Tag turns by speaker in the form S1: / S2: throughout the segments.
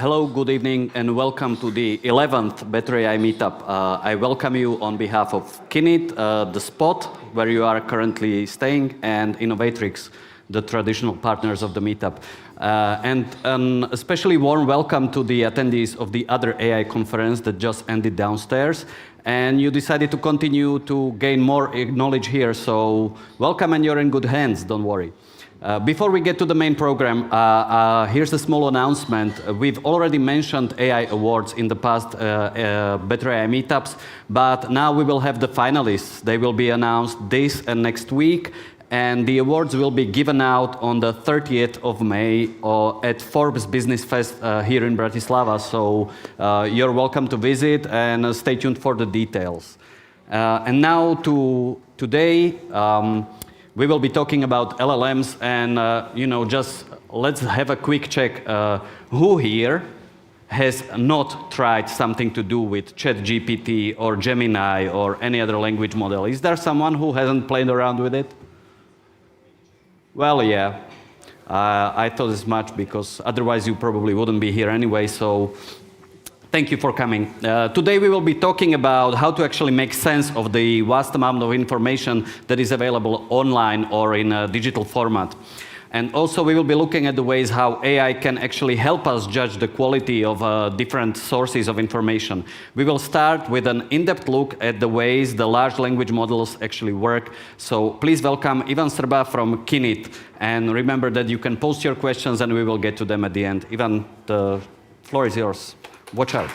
S1: Hello, good evening, and welcome to the 11th Better AI Meetup. I welcome you on behalf of Kinit, the spot where you are currently staying, and Innovatrix, the traditional partners of the meetup. And an especially warm welcome to the attendees of the other AI conference that just ended downstairs. And you decided to continue to gain more knowledge here, so welcome, and you're in good hands, don't worry. Before we get to the main program, here's a small announcement. We've already mentioned AI awards in the past Better AI meetups, but now we will have the finalists. They will be announced this and next week, and the awards will be given out on the 30th of May at Forbes Business Fest here in Bratislava. So you're welcome to visit, and stay tuned for the details. And now to today. We will be talking about LLMs, and just let's have a quick check. Who here has not tried something to do with ChatGPT or Gemini or any other language model? Is there someone who hasn't played around with it? Well, yeah, I thought as much, because otherwise you probably wouldn't be here anyway. So thank you for coming. Today we will be talking about how to actually make sense of the vast amount of information that is available online or in a digital format. And also we will be looking at the ways how AI can actually help us judge the quality of different sources of information. We will start with an in-depth look at the ways the large language models actually work. So please welcome Ivan Srba from Kinit. And remember that you can post your questions and we will get to them at the end. Ivan, the floor is yours. Watch out.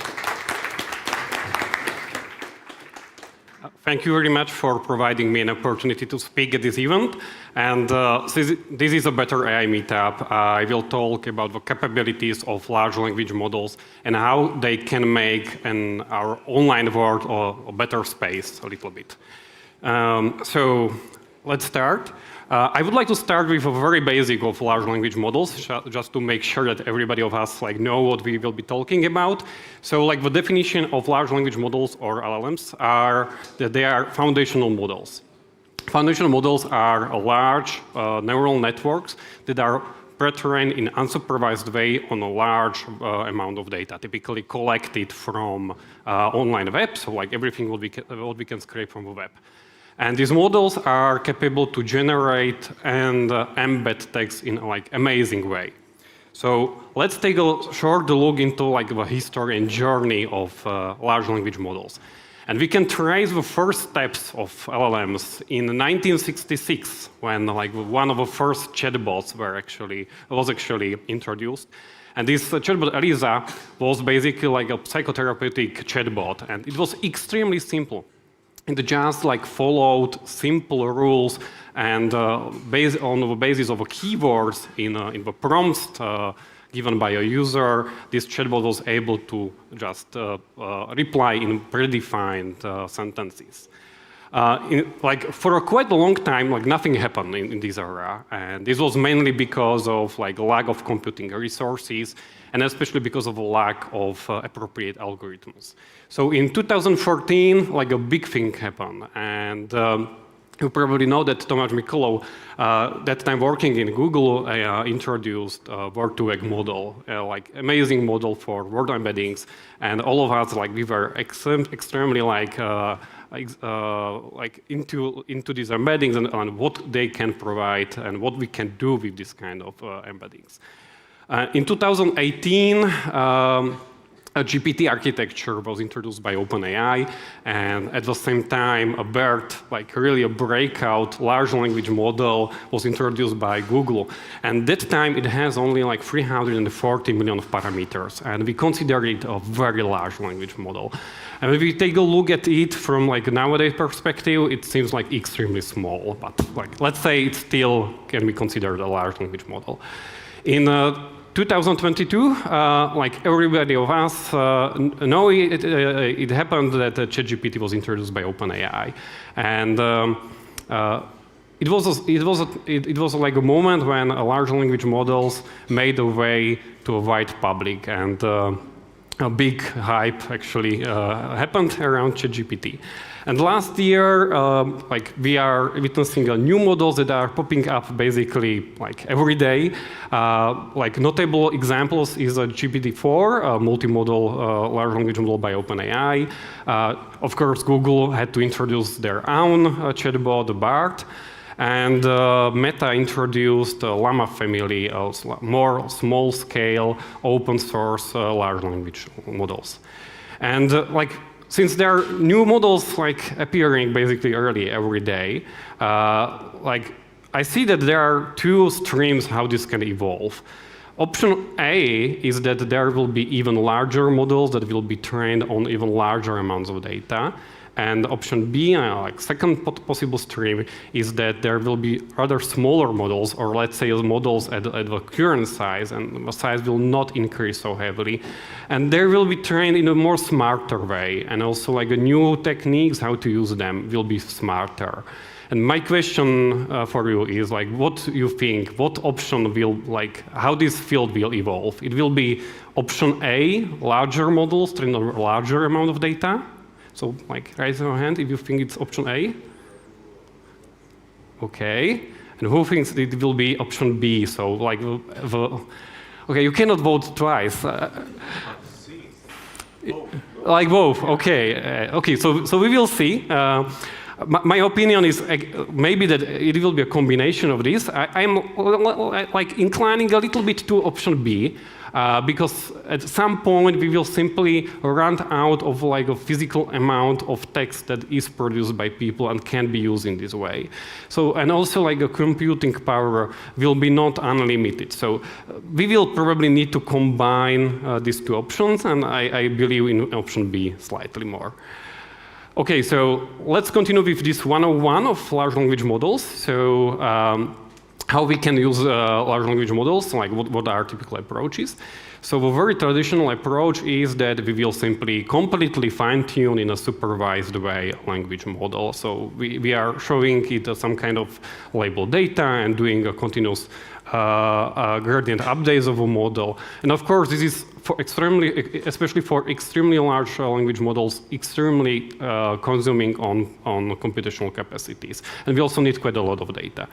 S2: Thank you very much for providing me an opportunity to speak at this event. And this is a Better AI meetup. I will talk about the capabilities of large language models and how they can make our online world a better space a little bit. So let's start. I would like to start with a very basic of large language models, just to make sure that everybody of us know what we will be talking about. So the definition of large language models, or LLMs, are that they are foundational models. Foundational models are large neural networks that are pre-trained in unsupervised way on a large amount of data, typically collected from online web, so everything what we can scrape from the web. And these models are capable to generate and embed text in amazing way. So let's take a short look into the history and journey of large language models. And we can trace the first steps of LLMs in 1966, when one of the first chatbots was actually introduced. And this chatbot, Eliza, was basically a psychotherapeutic chatbot, and it was extremely simple. It just followed simple rules, and based on the basis of keywords in the prompts given by a user, this chatbot was able to just reply in predefined sentences. For a quite a long time, nothing happened in this area, and this was mainly because of lack of computing resources, and especially because of a lack of appropriate algorithms. So in 2014, a big thing happened, and you probably know that Tomáš Mikolov, that time working in Google, introduced Word2Vec model, amazing model for word embeddings, and all of us, we were extremely into these embeddings and what they can provide and what we can do with this kind of embeddings. In 2018, a GPT architecture was introduced by OpenAI, and at the same time, a BERT, really a breakout large language model, was introduced by Google. And that time, it has only 340 million parameters, and we consider it a very large language model. And if we take a look at it from nowadays perspective, it seems extremely small, but let's say it still can be considered a large language model. In 2022, everybody of us know it happened that ChatGPT was introduced by OpenAI, and it was a moment when large language models made a way to a wide public, and a big hype actually happened around ChatGPT. And last year, like we are witnessing new models that are popping up basically like every day. Like notable examples is a GPT-4, a multimodal large language model by OpenAI. Of course, Google had to introduce their own chatbot, the BART. And Meta introduced the Llama family of more small-scale, open-source large language models. And since there are new models appearing basically early every day, I see that there are two streams how this can evolve. Option A is that there will be even larger models that will be trained on even larger amounts of data. And option B, second possible stream, is that there will be other smaller models, or let's say models at the current size, and the size will not increase so heavily. And they will be trained in a more smarter way, and also new techniques, how to use them, will be smarter. And my question for you is what you think, what option will, how this field will evolve? It will be option A, larger models trained on a larger amount of data. So raise your hand if you think it's option A. Okay. And who thinks it will be option B? So okay, you cannot vote twice. Both. Okay. Okay. So we will see. My opinion is maybe that it will be a combination of this. I'm inclining a little bit to option B. Because at some point we will simply run out of a physical amount of text that is produced by people and can be used in this way. So, and also a computing power will be not unlimited. So we will probably need to combine these two options, and I believe in option B slightly more. Okay, so let's continue with this 101 of large language models. So how we can use large language models, what are typical approaches. So a very traditional approach is that we will simply completely fine-tune in a supervised way a language model. So we are showing it some kind of labeled data and doing a continuous gradient updates of a model. And of course, this is especially for extremely large language models, extremely consuming on computational capacities. And we also need quite a lot of data.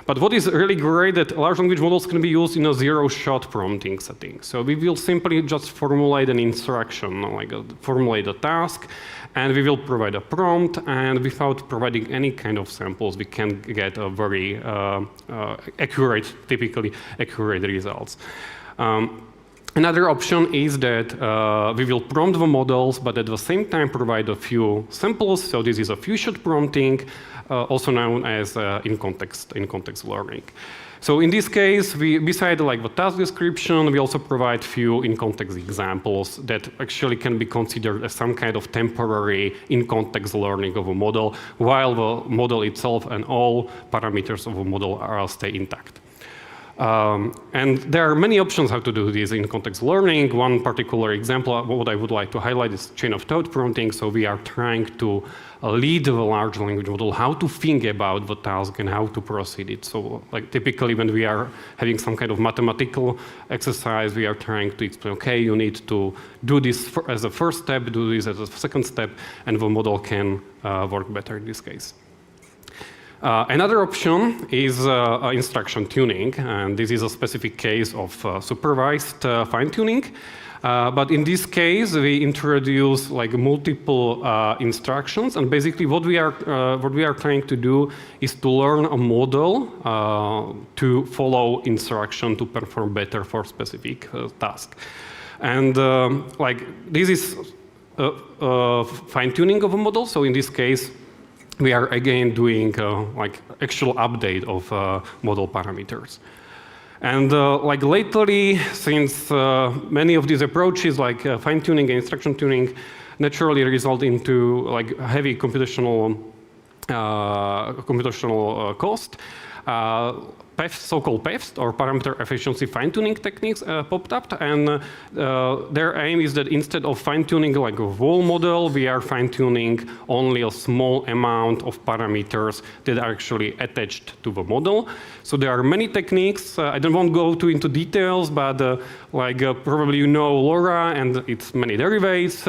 S2: But what is really great that large language models can be used in a zero-shot prompting setting. So we will simply just formulate an instruction, formulate a task, and we will provide a prompt, and without providing any kind of samples, we can get a very accurate, typically accurate results. Another option is that we will prompt the models, but at the same time provide a few samples. So this is a few-shot prompting, also known as in-context learning. So in this case, beside the task description, we also provide few in-context examples that actually can be considered as some kind of temporary in-context learning of a model, while the model itself and all parameters of a model stay intact. And there are many options how to do this in context learning. One particular example, what I would like to highlight is chain of thought prompting. So we are trying to lead the large language model how to think about the task and how to proceed it. So typically when we are having some kind of mathematical exercise, we are trying to explain, okay, you need to do this as a first step, do this as a second step, and the model can work better in this case. Another option is instruction tuning, and this is a specific case of supervised fine-tuning. But in this case, we introduce multiple instructions, and basically what we are trying to do is to learn a model to follow instruction to perform better for specific task. And this is fine-tuning of a model. So in this case, we are again doing actual update of model parameters. And lately, since many of these approaches fine-tuning and instruction tuning naturally result into heavy computational cost, so-called PEFs, or parameter efficiency fine-tuning techniques, popped up, and their aim is that instead of fine-tuning like a whole model, we are fine-tuning only a small amount of parameters that are actually attached to the model. So there are many techniques. I don't want to go into details, but probably you know LoRa and its many derivatives.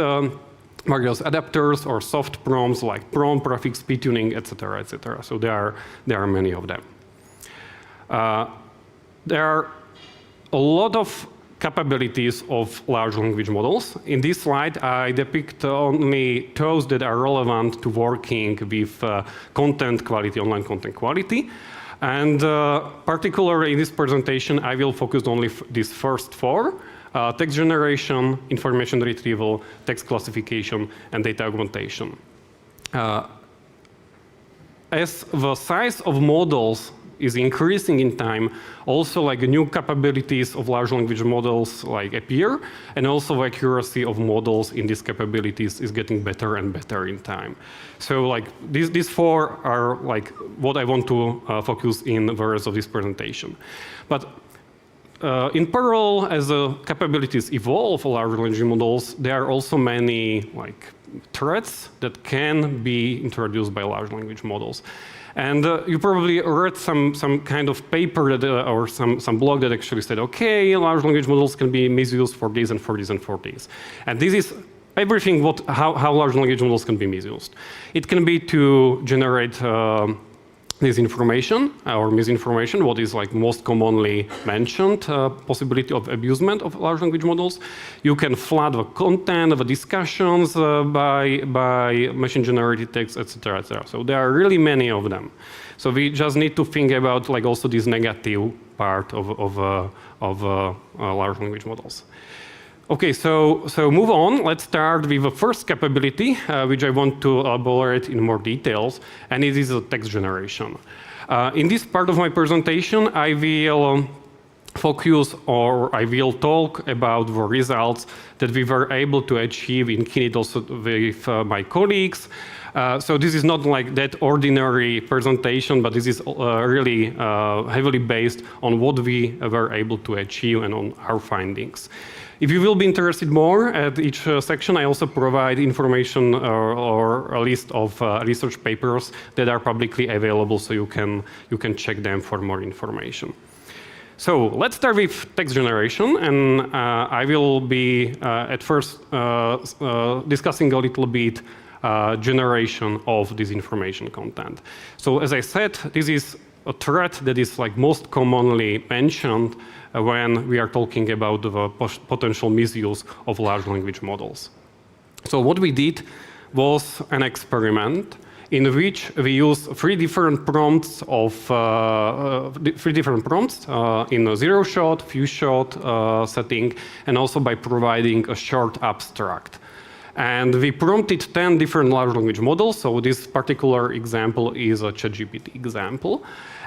S2: Various adapters or soft prompts like prompt, prefix, speed tuning, etc., etc. So there are many of them. There are a lot of capabilities of large language models. In this slide, I depict only those that are relevant to working with content quality, online content quality. And particularly in this presentation, I will focus only these first four. Text generation, information retrieval, text classification, and data augmentation. As the size of models is increasing in time, also new capabilities of large language models appear, and also accuracy of models in these capabilities is getting better and better in time. So these four are what I want to focus in the rest of this presentation. But in parallel, as the capabilities evolve for large language models, there are also many threats that can be introduced by large language models. And you probably read some kind of paper that, or some blog that actually said, okay, large language models can be misused for this and for this and for this. And this is everything how large language models can be misused. It can be to generate disinformation or misinformation, what is most commonly mentioned possibility of abusement of large language models. You can flood the content of the discussions by machine-generated text, etc., etc. So there are really many of them. So we just need to think about also this negative part of large language models. Okay, so move on. Let's start with the first capability, which I want to elaborate in more details, and it is text generation. In this part of my presentation, I will focus, or I will talk about the results that we were able to achieve in Kinit also with my colleagues. So this is not that ordinary presentation, but this is really heavily based on what we were able to achieve and on our findings. If you will be interested more at each section, I also provide information or a list of research papers that are publicly available, so you can check them for more information. So let's start with text generation, and I will be at first discussing a little bit generation of this information content. So as I said, this is a threat that is most commonly mentioned when we are talking about the potential misuse of large language models. So what we did was an experiment in which we used three different prompts in a zero-shot, few-shot setting, and also by providing a short abstract. And we prompted 10 different large language models. So this particular example is a ChatGPT example.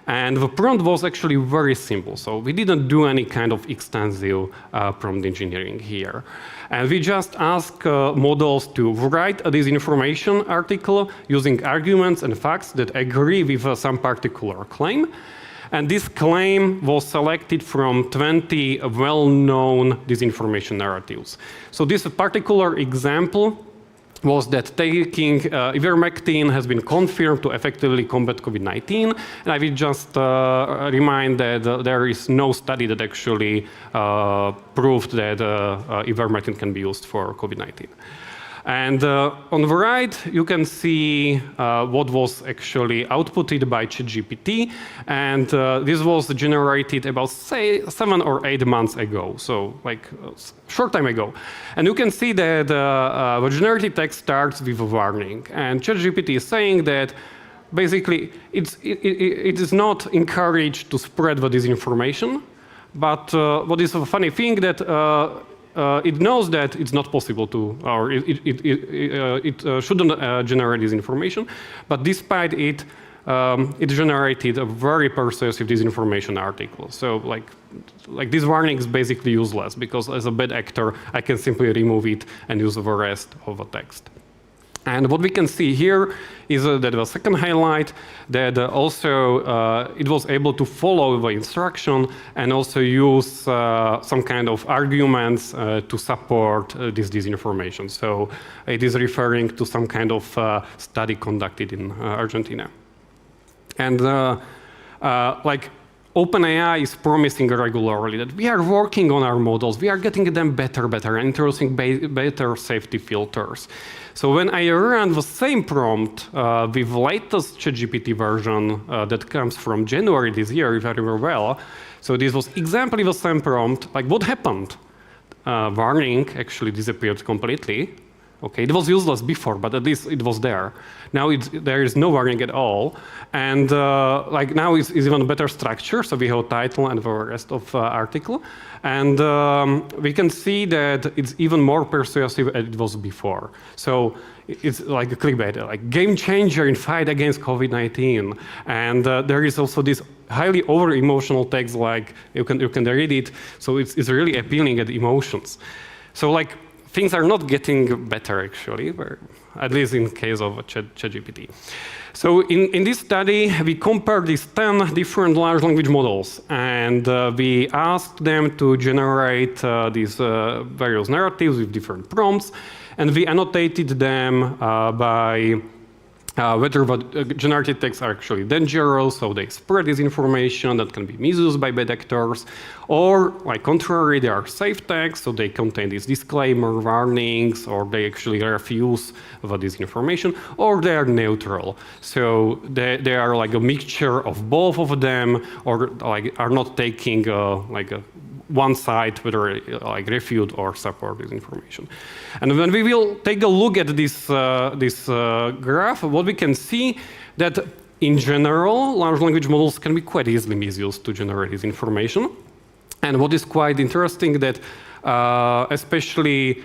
S2: And the prompt was actually very simple. So we didn't do any kind of extensive prompt engineering here. And we just asked models to write this information article using arguments and facts that agree with some particular claim. And this claim was selected from 20 well-known disinformation narratives. So this particular example was that taking ivermectin has been confirmed to effectively combat COVID-19. And I will just remind that there is no study that actually proved that ivermectin can be used for COVID-19. And on the right, you can see what was actually outputted by ChatGPT. And this was generated about, say, 7 or 8 months ago, so a short time ago. And you can see that the generated text starts with a warning. And ChatGPT is saying that basically it is not encouraged to spread the disinformation. But what is a funny thing that it knows that it's not possible to, or it shouldn't generate this information, but despite it, it generated a very persuasive disinformation article. So this warning is basically useless, because as a bad actor, I can simply remove it and use the rest of the text. And what we can see here is that the second highlight, that also it was able to follow the instruction and also use some kind of arguments to support this disinformation. So it is referring to some kind of study conducted in Argentina. And like OpenAI is promising regularly that we are working on our models, we are getting them better, and introducing better safety filters. So when I ran the same prompt with latest ChatGPT version that comes from January this year, if I remember well, so this was exactly the same prompt, like what happened? Warning actually disappeared completely. Okay, it was useless before, but at least it was there. Now there is no warning at all, and like now it's even better structure. So we have title and the rest of article, and we can see that it's even more persuasive than it was before. So it's like a clickbait, like game changer in fight against COVID-19, and there is also this highly over-emotional text, like you can read it. So it's really appealing at emotions. So like. Things are not getting better, actually, at least in case of ChatGPT. So in this study, we compared these 10 different large language models, and we asked them to generate these various narratives with different prompts, and we annotated them by whether the generated texts are actually dangerous, so they spread this information that can be misused by bad actors, or like contrary, they are safe texts, so they contain these disclaimer warnings, or they actually refuse this information, or they are neutral, so they are like a mixture of both of them, or like are not taking like a one side, whether like refute or support this information. And when we will take a look at this graph, what we can see that in general, large language models can be quite easily misused to generate this information. And what is quite interesting that especially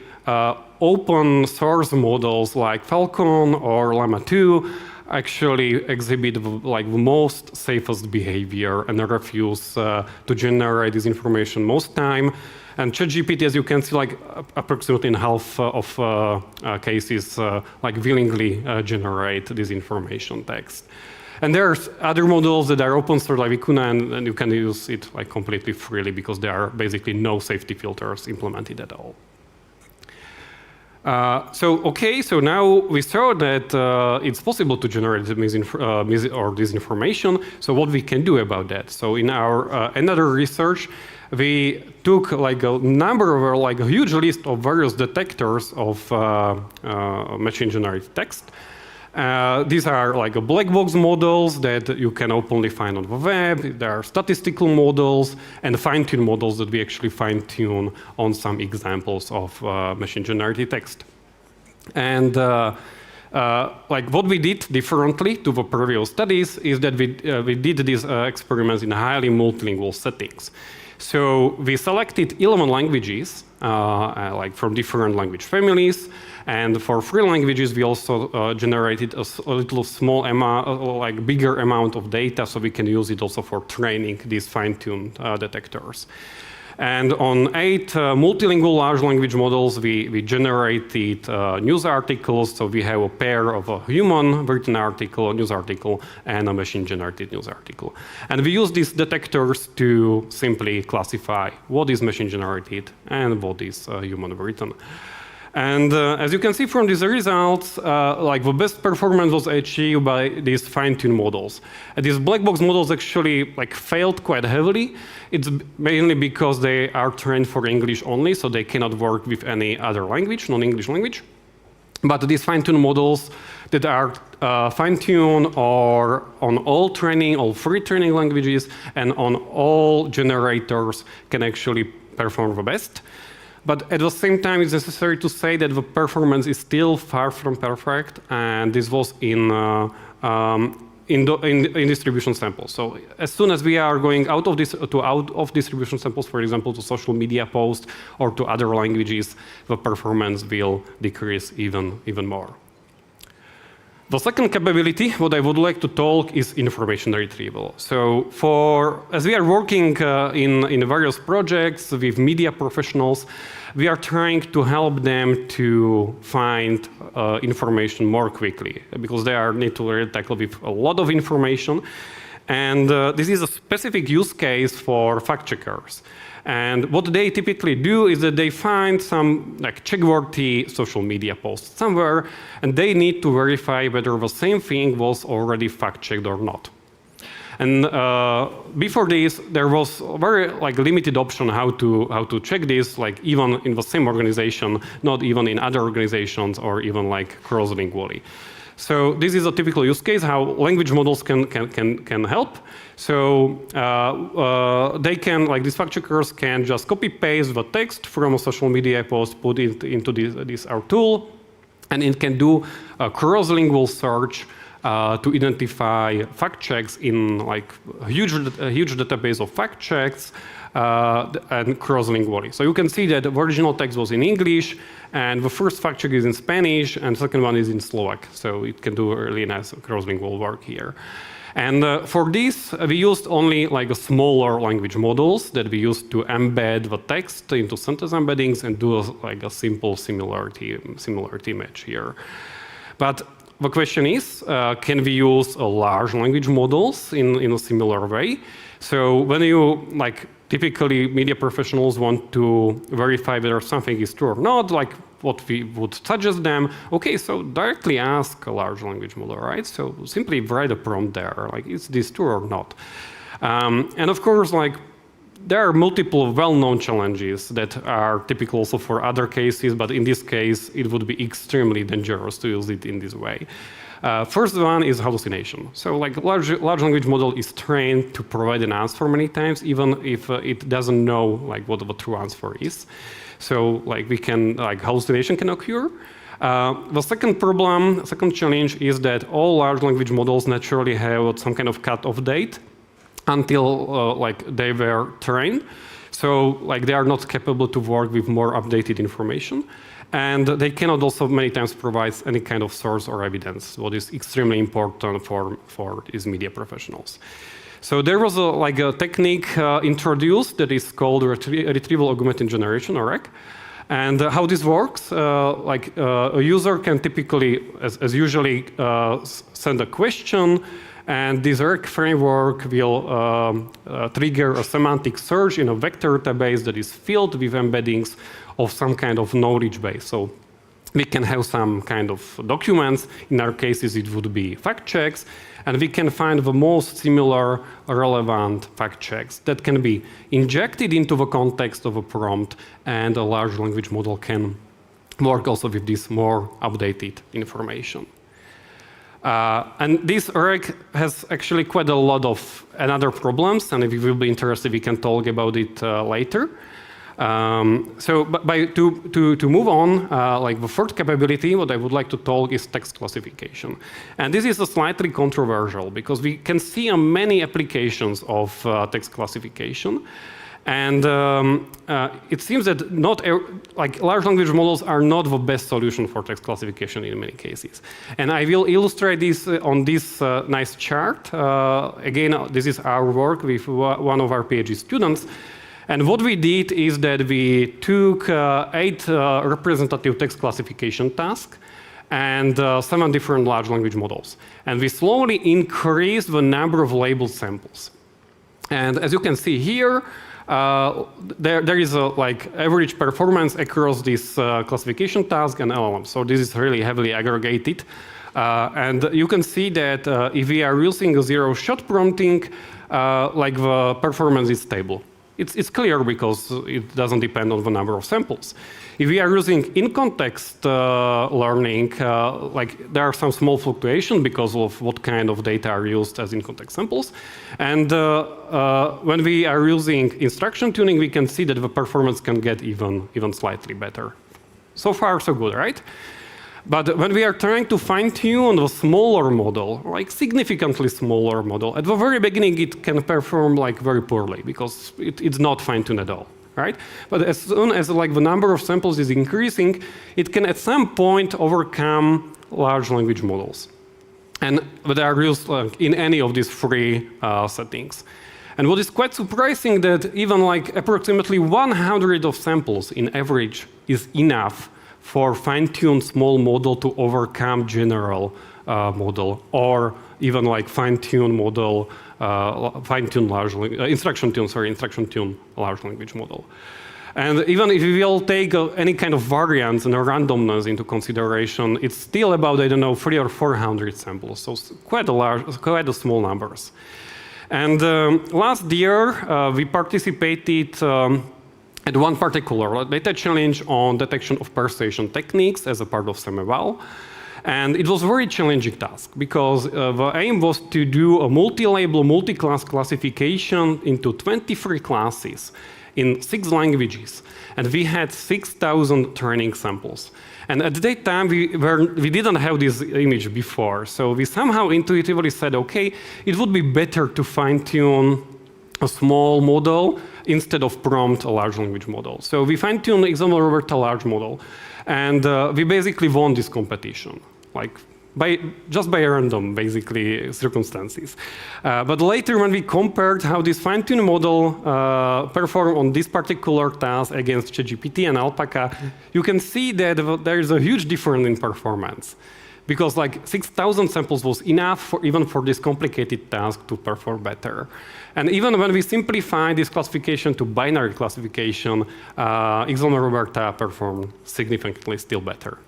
S2: open source models like Falcon or Llama 2 actually exhibit like the most safest behavior and refuse to generate this information most time. And ChatGPT, as you can see, like approximately in half of cases, like willingly generate this information text. And there's other models that are open source like Vicuna, and you can use it like completely freely because there are basically no safety filters implemented at all. So now we saw that it's possible to generate this information. So what we can do about that? So in our another research, we took like a number of like a huge list of various detectors of machine-generated text. These are like a black box models that you can openly find on the web. There are statistical models and fine-tune models that we actually fine-tune on some examples of machine-generated text. And like what we did differently to the previous studies is that we did these experiments in highly multilingual settings. So we selected 11 languages, like from different language families. And for 3 languages, we also generated a little small amount, like bigger amount of data, so we can use it also for training these fine-tuned detectors. And on 8 multilingual large language models, we generated news articles. So we have a pair of a human written article, news article, and a machine-generated news article. And we use these detectors to simply classify what is machine-generated and what is human written. And as you can see from these results, like the best performance was achieved by these fine-tuned models. And these black box models actually like failed quite heavily. It's mainly because they are trained for English only, so they cannot work with any other language, non-English language. But these fine-tuned models that are fine-tuned or on all 3 training languages and on all generators can actually perform the best. But at the same time, it's necessary to say that the performance is still far from perfect, and this was in distribution samples. So as soon as we are going out of distribution samples, for example, to social media posts or to other languages, the performance will decrease even more. The second capability, what I would like to talk, is information retrieval. So as we are working in various projects with media professionals, we are trying to help them to find information more quickly because they need to really tackle with a lot of information. And this is a specific use case for fact checkers. And what they typically do is that they find some check-worthy social media post somewhere, and they need to verify whether the same thing was already fact-checked or not. And before this, there was a very limited option how to check this, even in the same organization, not even in other organizations, or even cross-lingually. So this is a typical use case how language models can help. So they can, these fact checkers can just copy paste the text from a social media post, put it into this our tool, and it can do a cross-lingual search to identify fact checks in a huge database of fact checks and cross-lingually. So you can see that the original text was in English, and the first fact check is in Spanish, and the second one is in Slovak. So it can do really nice cross-lingual work here. And for this, we used only a smaller language models that we used to embed the text into sentence embeddings and do a simple similarity match here. But the question is, can we use large language models in a similar way? So when you typically media professionals want to verify whether something is true or not, what we would suggest them, okay, so directly ask a large language model, right? So simply write a prompt there, is this true or not? And of course, there are multiple well-known challenges that are typical also for other cases, but in this case, it would be extremely dangerous to use it in this way. First one is hallucination. So large language model is trained to provide an answer many times, even if it doesn't know what the true answer is. So hallucination can occur. The second challenge is that all large language models naturally have some kind of cut-off date until they were trained. So they are not capable to work with more updated information. And they cannot also many times provide any kind of source or evidence, what is extremely important for these media professionals. So there was a technique introduced that is called retrieval augmented generation, or RAG. And how this works, a user can typically, as usually, send a question, and this RAG framework will trigger a semantic search in a vector database that is filled with embeddings of some kind of knowledge base. So we can have some kind of documents. In our cases, it would be fact checks. And we can find the most similar relevant fact checks that can be injected into the context of a prompt, and a large language model can work also with this more updated information. And this RAG has actually quite a lot of other problems, and if you will be interested, we can talk about it later. To move on, the third capability, what I would like to talk is text classification. And this is slightly controversial because we can see many applications of text classification. And it seems that large language models are not the best solution for text classification in many cases. And I will illustrate this on this nice chart. Again, this is our work with one of our PhD students. And what we did is that we took 8 representative text classification tasks and 7 different large language models. And we slowly increased the number of labeled samples. And as you can see here, there is average performance across this classification task and LLM. So this is really heavily aggregated. And you can see that if we are using a zero-shot prompting, the performance is stable. It's clear because it doesn't depend on the number of samples. If we are using in-context learning, there are some small fluctuation because of what kind of data are used as in-context samples. And when we are using instruction tuning, we can see that the performance can get even slightly better. So far, so good, right? But when we are trying to fine-tune the smaller model, significantly smaller model, at the very beginning it can perform very poorly because it's not fine-tuned at all, right? But as soon as the number of samples is increasing, it can at some point overcome large language models. And they are used in any of these three settings. And what is quite surprising that even like approximately 100 of samples in average is enough for fine-tuned small model to overcome general model, or even like fine-tuned model, fine-tuned large instruction-tuned large language model. And even if we will take any kind of variance and randomness into consideration, it's still about, I don't know, 300 or 400 samples. So quite a small numbers. And last year, we participated at one particular data challenge on detection of persuasion techniques as a part of SemEval. And it was a very challenging task because the aim was to do a multi-label, multi-class classification into 23 classes in 6 languages. And we had 6,000 training samples. And at that time, we didn't have this image before. So we somehow intuitively said, OK, it would be better to fine-tune a small model instead of prompt a large language model. So we fine-tuned ExaML-Roberta large model. And we basically won this competition, like just by random, basically, circumstances. But later, when we compared how this fine-tuned model performed on this particular task against ChatGPT and Alpaca, you can see that there is a huge difference in performance. Because like 6,000 samples was enough even for this complicated task to perform better. And even when we simplify this classification to binary classification, ExaML-Roberta performed significantly still better.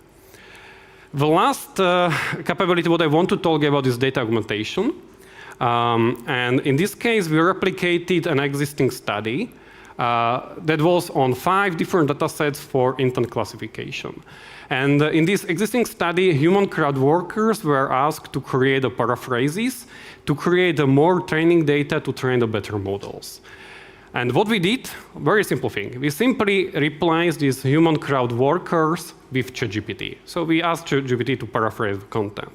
S2: The last capability what I want to talk about is data augmentation. And in this case, we replicated an existing study that was on 5 different data sets for intent classification. And in this existing study, human crowd workers were asked to create a paraphrases to create more training data to train the better models. And what we did, very simple thing. We simply replaced these human crowd workers with ChatGPT. So we asked ChatGPT to paraphrase the content.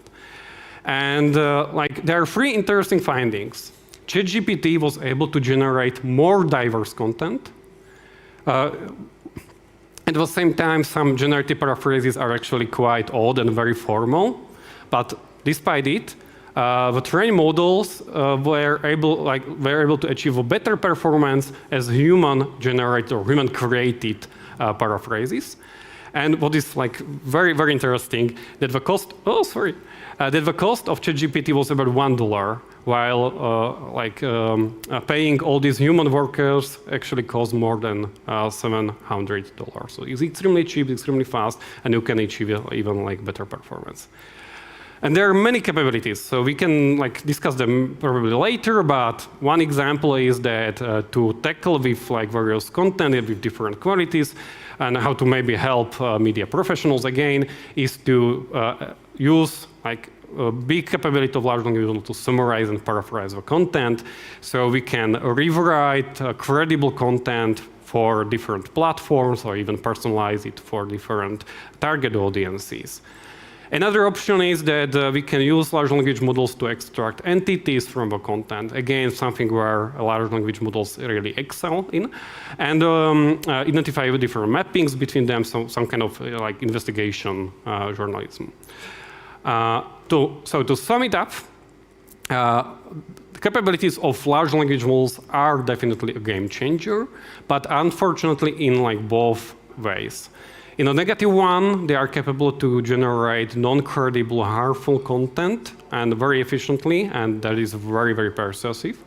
S2: And there are 3 interesting findings. ChatGPT was able to generate more diverse content. At the same time, some generative paraphrases are actually quite odd and very formal. But despite it, the trained models were able to achieve a better performance as human-generated or human-created paraphrases. And what is like very, very interesting, that the cost, that the cost of ChatGPT was about $1, while paying all these human workers actually cost more than $700. So it's extremely cheap, extremely fast, and you can achieve even like better performance. And there are many capabilities, so we can discuss them probably later, but one example is that to tackle with various content with different qualities and how to maybe help media professionals again is to use a big capability of large language model to summarize and paraphrase the content, so we can rewrite credible content for different platforms or even personalize it for different target audiences. Another option is that we can use large language models to extract entities from the content. Again, something where large language models really excel in, and identify the different mappings between them, some kind of investigation journalism. So to sum it up, the capabilities of large language models are definitely a game changer, but unfortunately in both ways. In a negative one, they are capable to generate non-credible, harmful content and very efficiently, and that is very, very persuasive.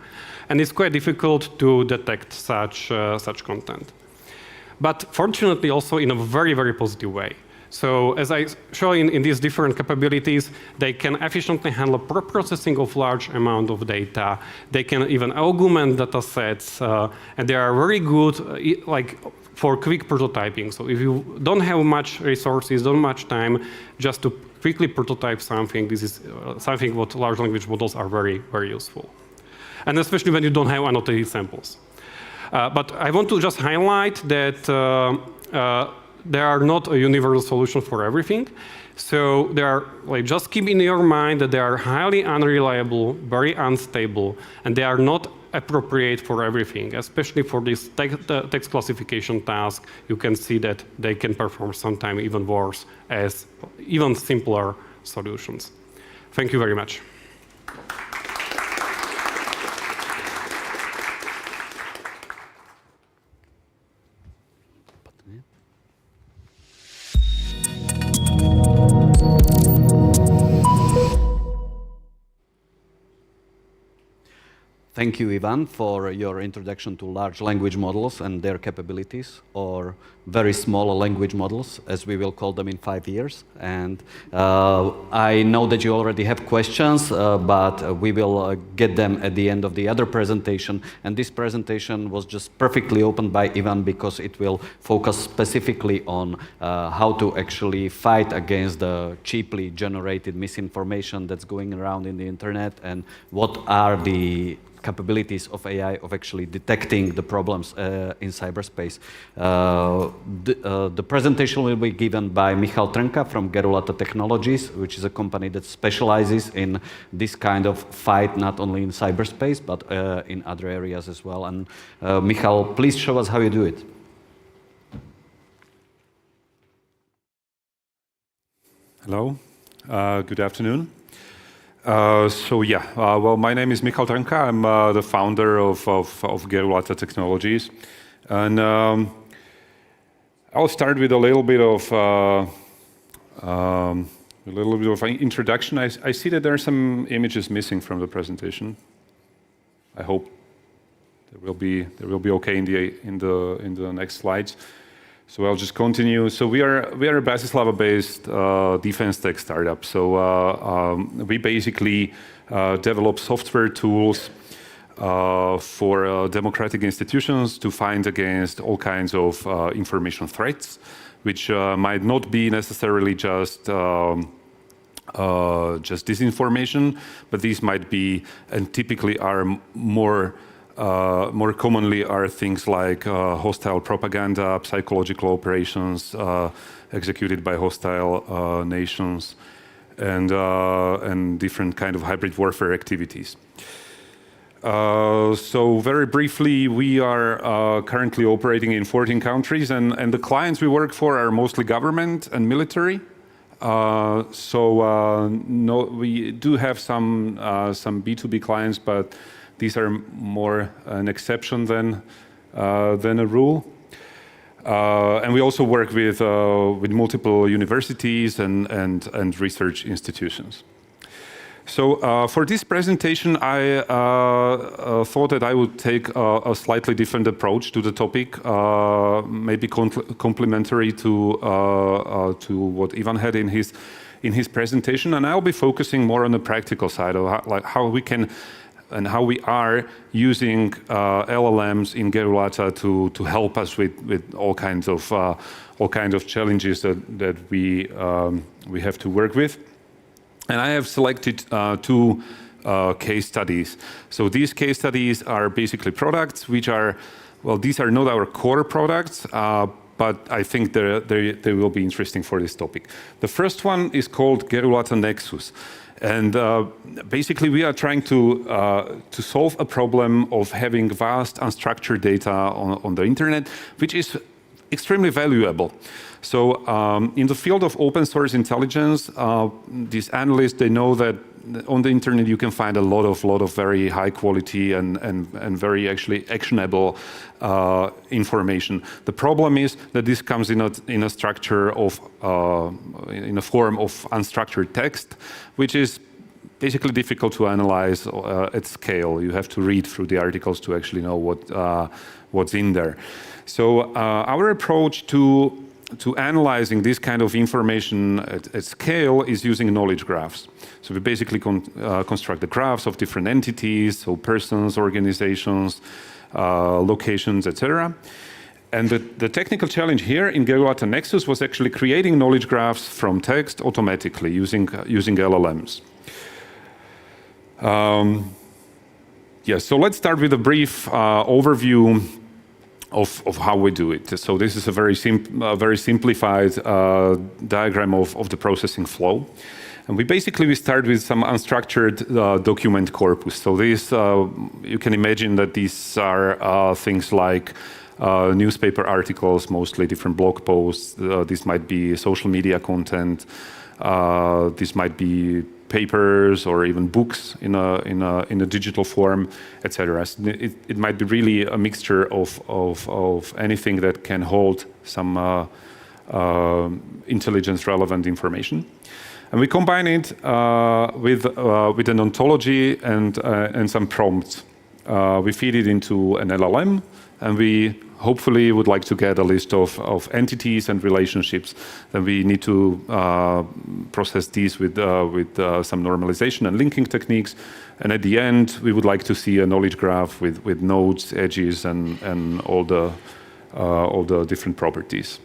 S2: And it's quite difficult to detect such content. But fortunately, also in a very, very positive way. So as I show in these different capabilities, they can efficiently handle pre-processing of large amount of data. They can even augment data sets, and they are very good for quick prototyping. So if you don't have much resources, don't much time, just to quickly prototype something, this is something what large language models are very, very useful. And especially when you don't have annotated samples. But I want to just highlight that they are not a universal solution for everything. So they are, just keep in your mind that they are highly unreliable, very unstable, and they are not appropriate for everything, especially for this text classification task. You can see that they can perform sometimes even worse as even simpler solutions. Thank you very much.
S1: Thank you, Ivan, for your introduction to large language models and their capabilities, or very small language models, as we will call them in 5 years. And I know that you already have questions, but we will get them at the end of the other presentation. And this presentation was just perfectly opened by Ivan because it will focus specifically on how to actually fight against the cheaply generated misinformation that's going around in the internet, and what are the capabilities of AI of actually detecting the problems in cyberspace. The presentation will be given by Michal Trnka from Gerulata Technologies, which is a company that specializes in this kind of fight, not only in cyberspace, but in other areas as well. And Michal, please show us how you do it.
S3: Hello, good afternoon. Well, my name is Michal Trnka. I'm the founder of Gerulata Technologies, and I'll start with a little bit of an introduction. I see that there are some images missing from the presentation. I hope they will be okay in the next slides. So I'll just continue. So we are a Bratislava-based defense tech startup. So we basically develop software tools for democratic institutions to fight against all kinds of information threats, which might not be necessarily just disinformation, but these might be, and typically are more commonly are things like hostile propaganda, psychological operations executed by hostile nations, and different kind of hybrid warfare activities. So very briefly, we we currently operating in 14 countries, and the clients we work for are mostly government and military. We do have some B2B clients, but these are more an exception than a rule. And we also work with multiple universities and research institutions. So for this presentation, I thought that I would take a slightly different approach to the topic, maybe complementary to what Ivan had in his presentation, and I'll be focusing more on the practical side of how we can and how we are using LLMs in Gerulata to help us with all kinds of challenges that we have to work with. And I have selected two case studies. So these case studies are basically products which are, well, these are not our core products, but I think they will be interesting for this topic. The first one is called Gerulata Nexus. And basically, we are trying to solve a problem of having vast unstructured data on the internet, which is extremely valuable. So in the field of open source intelligence, these analysts, they know that on the internet you can find a lot of very high quality and very actually actionable information. The problem is that this comes in a structure of in a form of unstructured text, which is basically difficult to analyze at scale. You have to read through the articles to actually know what's in there. So our approach to analyzing this kind of information at scale is using knowledge graphs. So we basically construct the graphs of different entities, so persons, organizations, locations, etc. And the technical challenge here in Gerulata Nexus was actually creating knowledge graphs from text automatically using LLMs. So let's start with a brief overview of how we do it. So this is a very simplified diagram of the processing flow. And we start with some unstructured document corpus. So this, you can imagine that these are things like newspaper articles, mostly different blog posts. This might be social media content. This might be papers or even books in a digital form, etc. It might be really a mixture of anything that can hold some intelligence-relevant information. And we combine it with an ontology and some prompts. We feed it into an LLM, and we hopefully would like to get a list of entities and relationships. Then we need to process these with some normalization and linking techniques. And at the end, we would like to see a knowledge graph with nodes, edges, and all the different properties.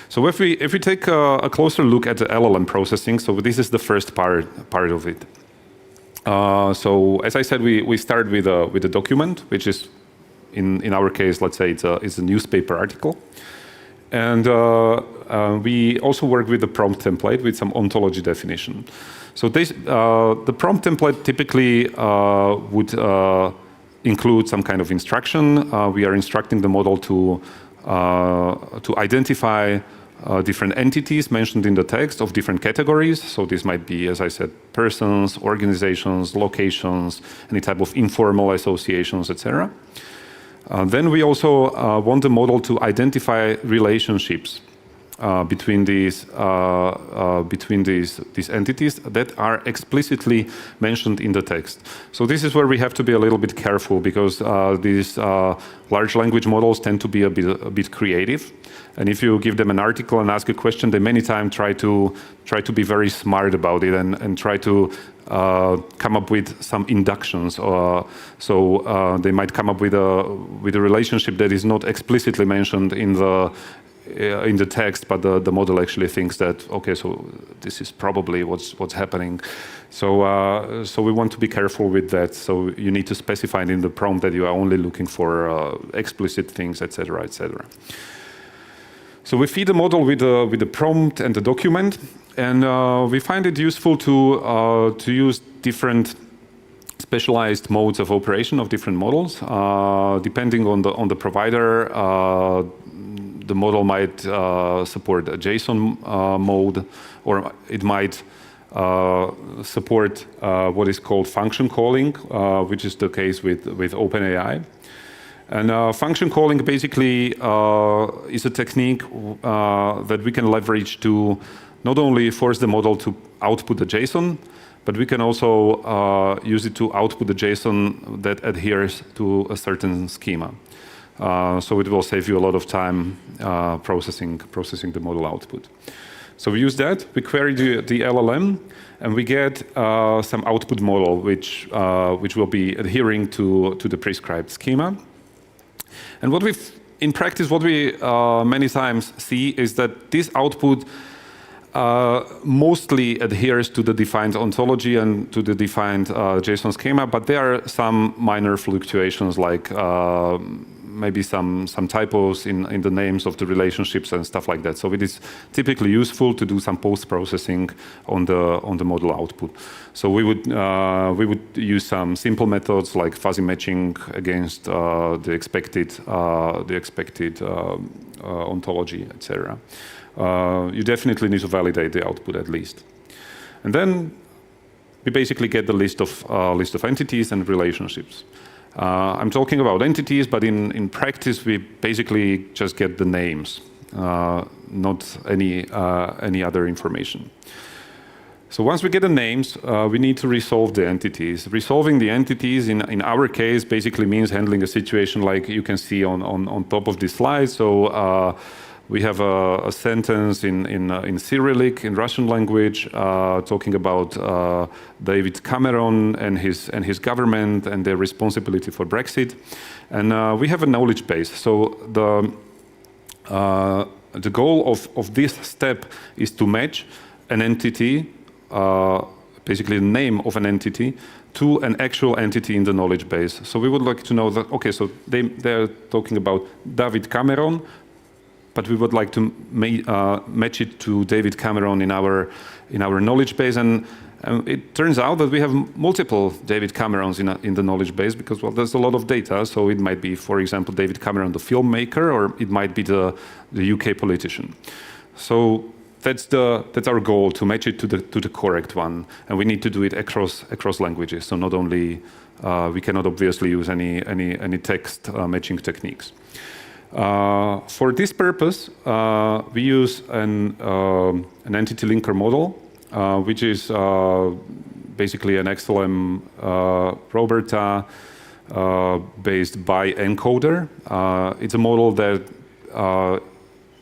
S3: So if we take a closer look at the LLM processing, so this is the first part of it. So as I said, we start with a document, which is in our case, let's say it's a newspaper article, and we also work with the prompt template with some ontology definition. So the prompt template typically would include some kind of instruction. We are instructing the model to identify different entities mentioned in the text of different categories. So this might be, as I said, persons, organizations, locations, any type of informal associations, etc. Then we also want the model to identify relationships between these entities that are explicitly mentioned in the text. So this is where we have to be a little bit careful, because these large language models tend to be a bit creative. And if you give them an article and ask a question, they many times try to be very smart about it and try to come up with some inductions. So they might come up with a relationship that is not explicitly mentioned in the text, but the model actually thinks that, okay, so this is probably what's happening. So we want to be careful with that. So you need to specify in the prompt that you are only looking for explicit things, etc., etc. So we feed the model with the prompt and the document, and we find it useful to use different specialized modes of operation of different models, depending on the provider. The model might support a JSON mode, or it might support what is called function calling, which is the case with OpenAI. And function calling basically is a technique that we can leverage to not only force the model to output a JSON, but we can also use it to output a JSON that adheres to a certain schema. So it will save you a lot of time processing the model output. So we use that, we query the LLM, and we get some output model which will be adhering to the prescribed schema. And in practice, what we many times see is that this output mostly adheres to the defined ontology and to the defined JSON schema, but there are some minor fluctuations, like maybe some typos in the names of the relationships and stuff like that. So it is typically useful to do some post-processing on the model output. So we would use some simple methods like fuzzy matching against the expected ontology, etc. You definitely need to validate the output at least, and then we basically get the list of entities and relationships. I'm talking about entities, but in practice, we basically just get the names, not any other information. So once we get the names, we need to resolve the entities. Resolving the entities, in our case, basically means handling a situation like you can see on top of this slide. So we have a sentence in Cyrillic, in Russian language, talking about David Cameron and his government and their responsibility for Brexit. And we have a knowledge base. So the goal of this step is to match an entity, basically the name of an entity, to an actual entity in the knowledge base. So we would like to know that, okay, so they're talking about David Cameron, but we would like to match it to David Cameron in our knowledge base, and it turns out that we have multiple David Camerons in the knowledge base, because, well, there's a lot of data. So it might be, for example, David Cameron, the filmmaker, or it might be the UK politician. So that's our goal, to match it to the correct one, and we need to do it across languages. So not only we cannot obviously use any text matching techniques. For this purpose, we use an entity linker model, which is basically an XLM Roberta based by-encoder. It's a model that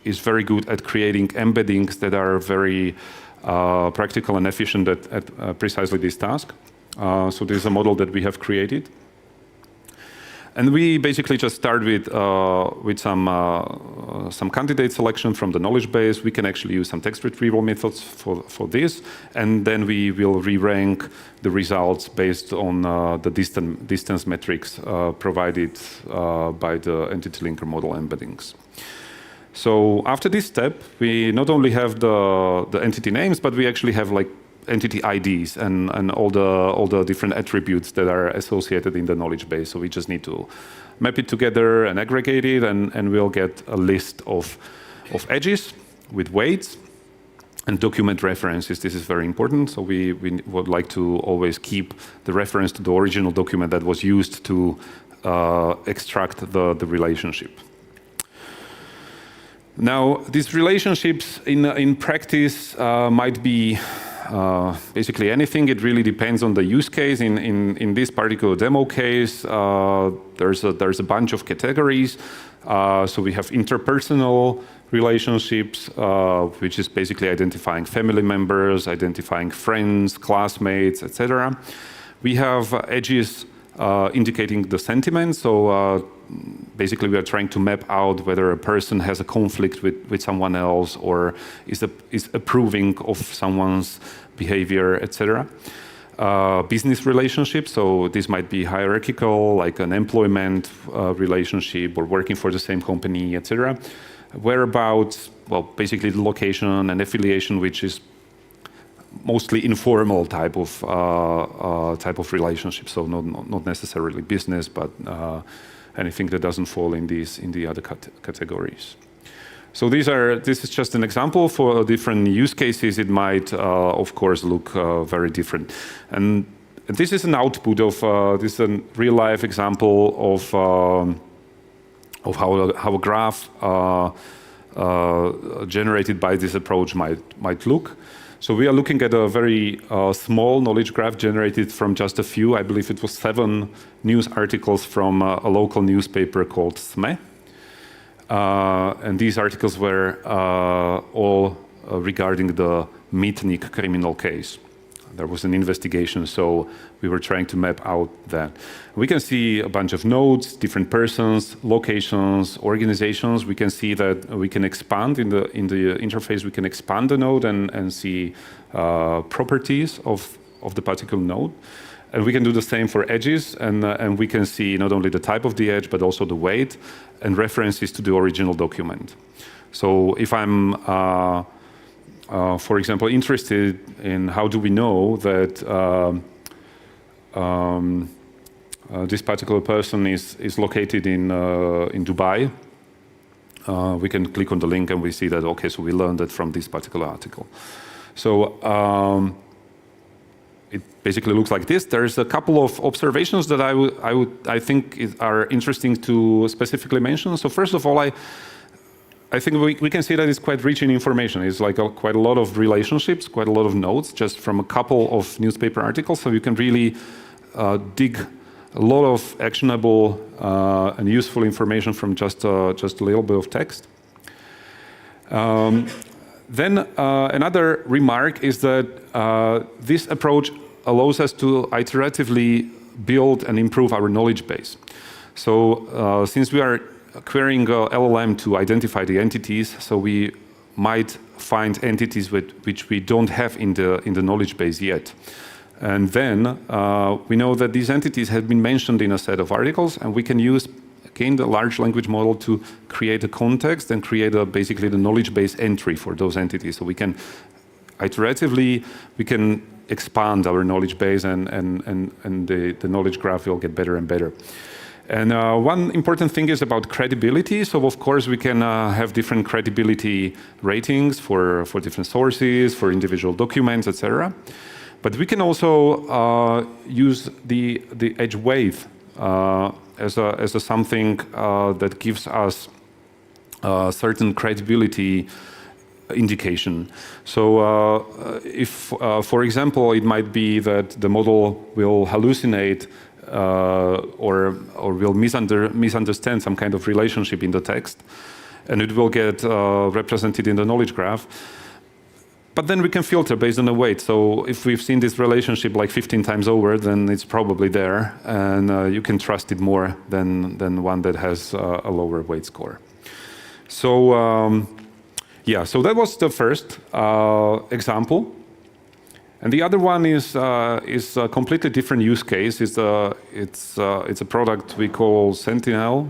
S3: is very good at creating embeddings that are very practical and efficient at precisely this task. So this is a model that we have created. And we basically just start with some candidate selection from the knowledge base. We can actually use some text retrieval methods for this, and then we will re-rank the results based on the distance metrics provided by the entity linker model embeddings. So after this step, we not only have the entity names, but we actually have like entity IDs and all the different attributes that are associated in the knowledge base. So we just need to map it together and aggregate it, and we'll get a list of edges with weights and document references. This is very important. So we would like to always keep the reference to the original document that was used to extract the relationship. Now, these relationships in practice might be basically anything. It really depends on the use case. In this particular demo case, there's a bunch of categories. So we have interpersonal relationships, which is basically identifying family members, identifying friends, classmates, etc. We have edges indicating the sentiment. So basically, we are trying to map out whether a person has a conflict with someone else or is approving of someone's behavior, etc. Business relationships, so this might be hierarchical, like an employment relationship or working for the same company, etc. Whereabouts, well, basically the location and affiliation, which is mostly informal type of relationship, so not necessarily business, but anything that doesn't fall in the other categories. So this is just an example. For different use cases, it might, of course, look very different. And this is an output of this is a real life example of how a graph generated by this approach might look. So we are looking at a very small knowledge graph generated from just a few, I believe it was 7 news articles from a local newspaper called SME. And these articles were all regarding the Mytnik criminal case. There was an investigation, so we were trying to map out that. We can see a bunch of nodes, different persons, locations, organizations. We can see that we can expand in the interface. We can expand the node and see properties of the particular node. And we can do the same for edges, and we can see not only the type of the edge, but also the weight and references to the original document. So if I'm for example, interested in how do we know that this particular person is located in Dubai, we can click on the link and we see that, okay, so we learned that from this particular article. So it basically looks like this. There's a couple of observations that I think are interesting to specifically mention. So first of all, I think we can see that it's quite rich in information. It's like quite a lot of relationships, quite a lot of nodes, just from a couple of newspaper articles. So you can really dig a lot of actionable and useful information from just a little bit of text. Then another remark is that this approach allows us to iteratively build and improve our knowledge base. So since we are querying LLM to identify the entities, so we might find entities which we don't have in the knowledge base yet. And then we know that these entities have been mentioned in a set of articles, and we can use, again, the large language model to create a context and create basically the knowledge base entry for those entities. So we can iteratively, expand our knowledge base, and the knowledge graph will get better and better. And one important thing is about credibility. So of course we can have different credibility ratings for different sources, for individual documents, etc. But we can also use the edge weight as a something that gives us certain credibility indication. So if, for example, it might be that the model will hallucinate or will misunderstand some kind of relationship in the text, and it will get represented in the knowledge graph. But then we can filter based on the weight. So if we've seen this relationship like 15 times over, then it's probably there, and you can trust it more than one that has a lower weight score. So yeah, so that was the first example. And the other one is a completely different use case. It's a product we call Sentinel.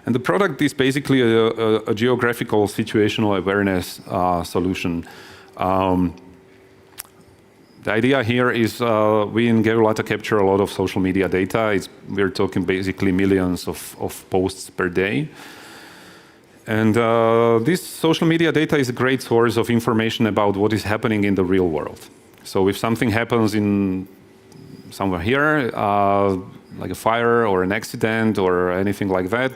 S3: And the product is basically a geographical situational awareness solution. The idea here is we in Gerulata capture a lot of social media data. We're talking basically millions of posts per day. And this social media data is a great source of information about what is happening in the real world. So if something happens in somewhere here, like a fire or an accident or anything like that,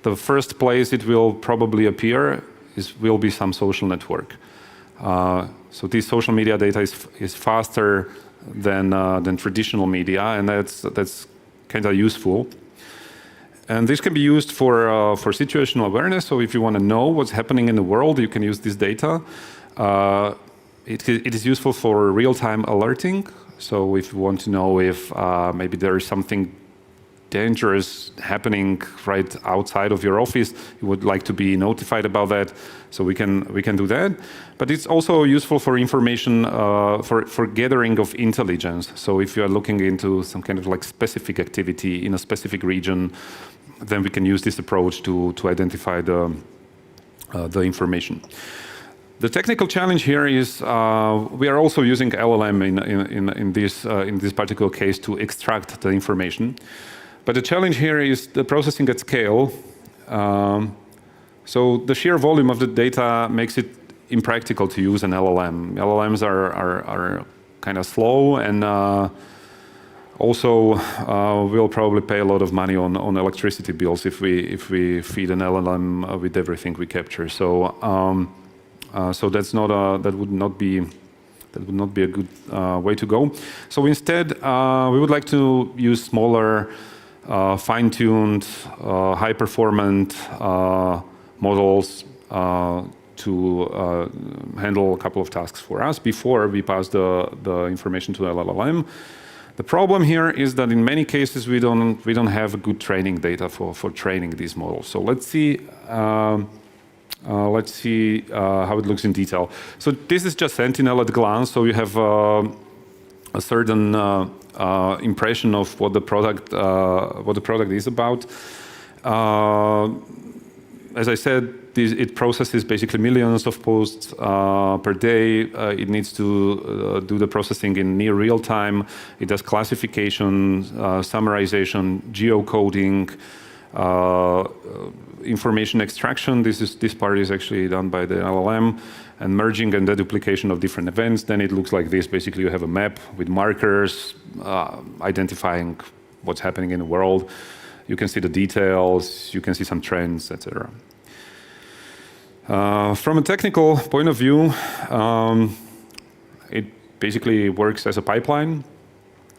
S3: the first place it will probably appear will be some social network. So this social media data is faster than traditional media, and that's kind of useful. And this can be used for situational awareness. So if you want to know what's happening in the world, you can use this data. It is useful for real-time alerting. So if you want to know if maybe there is something dangerous happening right outside of your office, you would like to be notified about that. So we can do that. But it's also useful for information, for gathering of intelligence. So if you are looking into some kind of like specific activity in a specific region, then we can use this approach to identify the information. The technical challenge here is we are also using LLM in this particular case to extract the information. But the challenge here is the processing at scale. So the sheer volume of the data makes it impractical to use an LLM. LLMs are kind of slow, and also we'll probably pay a lot of money on electricity bills if we feed an LLM with everything we capture. So so that would not be a good way to go. So instead, we would like to use smaller, fine-tuned, high-performant models to handle a couple of tasks for us before we pass the information to the LLM. The problem here is that in many cases we don't have good training data for training these models. So let's see how it looks in detail. So this is just Sentinel at a glance. So you have a certain impression of what the product is about. As I said, it processes basically millions of posts per day. It needs to do the processing in near real time. It does classification, summarization, geocoding, information extraction. This part is actually done by the LLM, and merging and deduplication of different events. Then it looks like this. Basically, you have a map with markers identifying what's happening in the world. You can see the details. You can see some trends, etc. From a technical point of view, it basically works as a pipeline.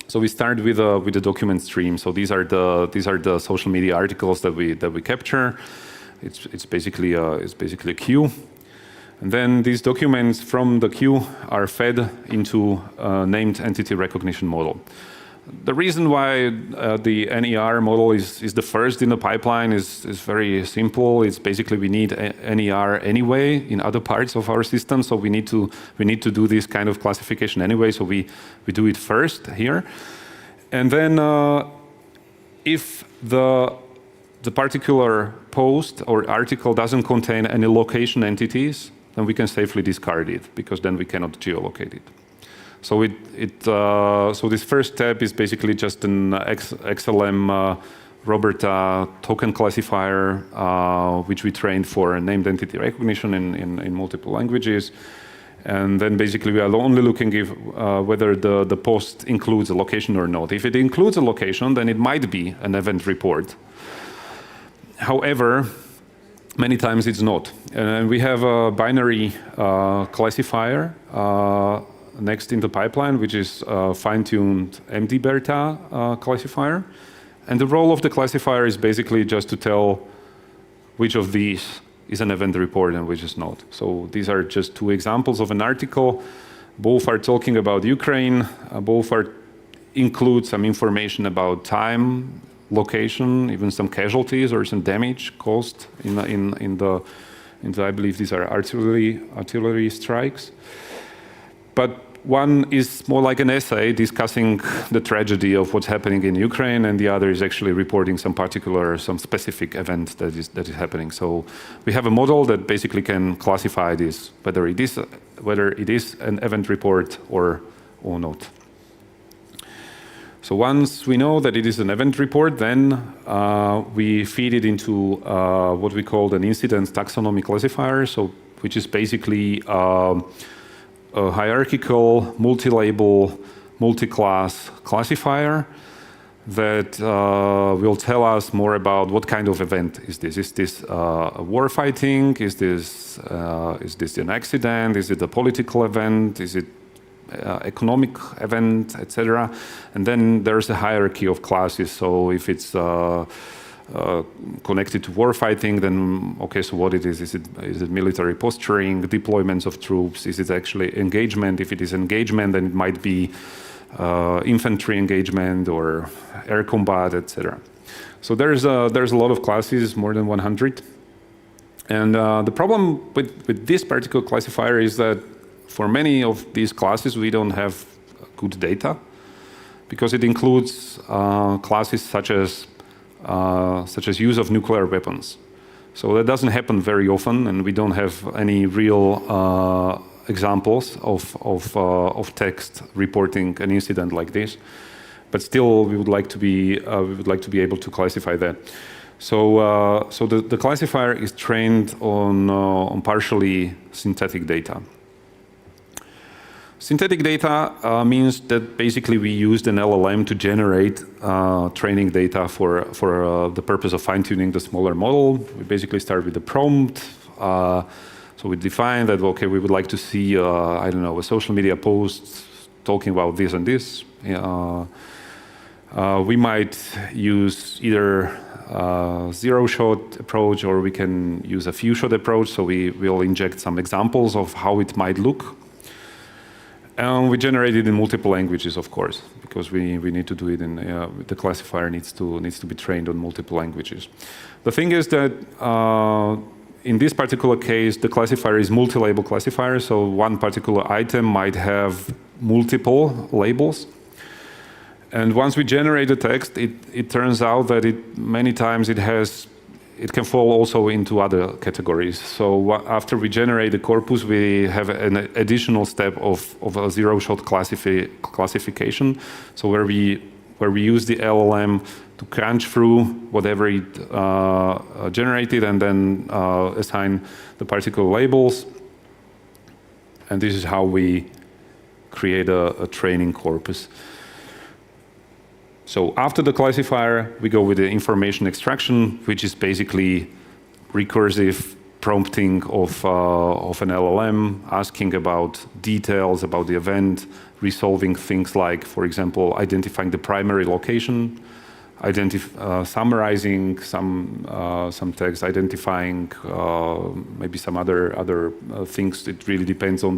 S3: So we start with a document stream. So these are the social media articles that we capture. It's basically a queue, and then these documents from the queue are fed into a named entity recognition model. The reason why the NER model is the first in the pipeline is very simple. It's basically we need NER anyway in other parts of our system, so we need to do this kind of classification anyway. So we do it first here, and then if the particular post or article doesn't contain any location entities, then we can safely discard it because then we cannot geolocate it. So so this first step is basically just an XLM Roberta token classifier, which we trained for named entity recognition in multiple languages. And then basically we are only looking if whether the post includes a location or not. If it includes a location, then it might be an event report. However, many times it's not. And we have a binary classifier next in the pipeline, which is a fine-tuned MD-Bertha classifier. And the role of the classifier is basically just to tell which of these is an event report and which is not. So these are just two examples of an article. Both are talking about Ukraine. Both include some information about time, location, even some casualties or some damage caused in the I believe these are artillery strikes. But one is more like an essay discussing the tragedy of what's happening in Ukraine, and the other is actually reporting some specific event that is happening. So we have a model that basically can classify this, whether it is an event report or not. So once we know that it is an event report, then we feed it into what we call an incident taxonomy classifier, which is basically a hierarchical, multi-label, multi-class classifier that will tell us more about what kind of event is this. Is this a war fighting? Is this an accident? Is it a political event? Is it economic event, etc.? And then there's a hierarchy of classes. So if it's connected to war fighting, then okay, so what it is it military posturing, deployments of troops? Is it actually engagement? If it is engagement, then it might be infantry engagement or air combat, etc. So there's a lot of classes, more than 100. And the problem with this particular classifier is that for many of these classes we don't have good data, because it includes classes such as use of nuclear weapons. So that doesn't happen very often, and we don't have any real examples of text reporting an incident like this. But still, we would like to be able to classify that. So the classifier is trained on partially synthetic data. Synthetic data means that basically we used an LLM to generate training data for the purpose of fine-tuning the smaller model. We basically start with the prompt. So we define that, okay, we would like to see, I don't know, a social media post talking about this and this. We might use either zero-shot approach, or we can use a few-shot approach. So we will inject some examples of how it might look. And we generate it in multiple languages, of course, because we need to do it in the classifier needs to be trained on multiple languages. The thing is that in this particular case, the classifier is multi-label classifier. So one particular item might have multiple labels. And once we generate the text, it turns out that many times it can fall also into other categories. So after we generate the corpus, we have an additional step of a zero-shot classification. So where we use the LLM to crunch through whatever it generated and then assign the particular labels. And this is how we create a training corpus. So after the classifier, we go with the information extraction, which is basically recursive prompting of an LLM, asking about details about the event, resolving things like, for example, identifying the primary location, summarizing some text, identifying maybe some other things. It really depends on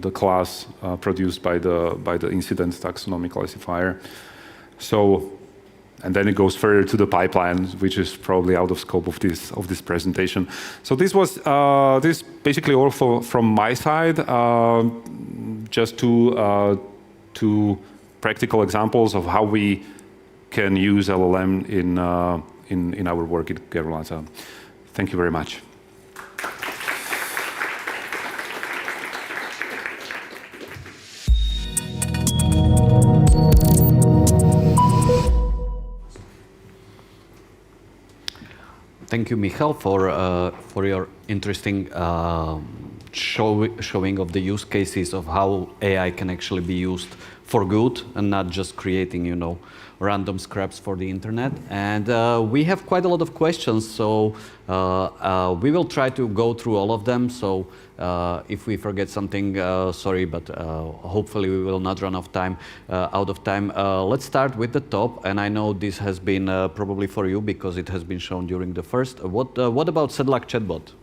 S3: the class produced by the incident taxonomy classifier. So, and then it goes further to the pipeline, which is probably out of scope of this presentation. So this was this basically all from my side. Just two practical examples of how we can use LLM in our work at Gerula. Thank you very much.
S1: Thank you, Michal, for your interesting showing of the use cases of how AI can actually be used for good and not just creating, random scraps for the internet. And we have quite a lot of questions, so we will try to go through all of them. So if we forget something, sorry, but hopefully we will not run out of time. Let's start with the top, and I know this has been probably for you because it has been shown during the first. What about Sedlak chatbot?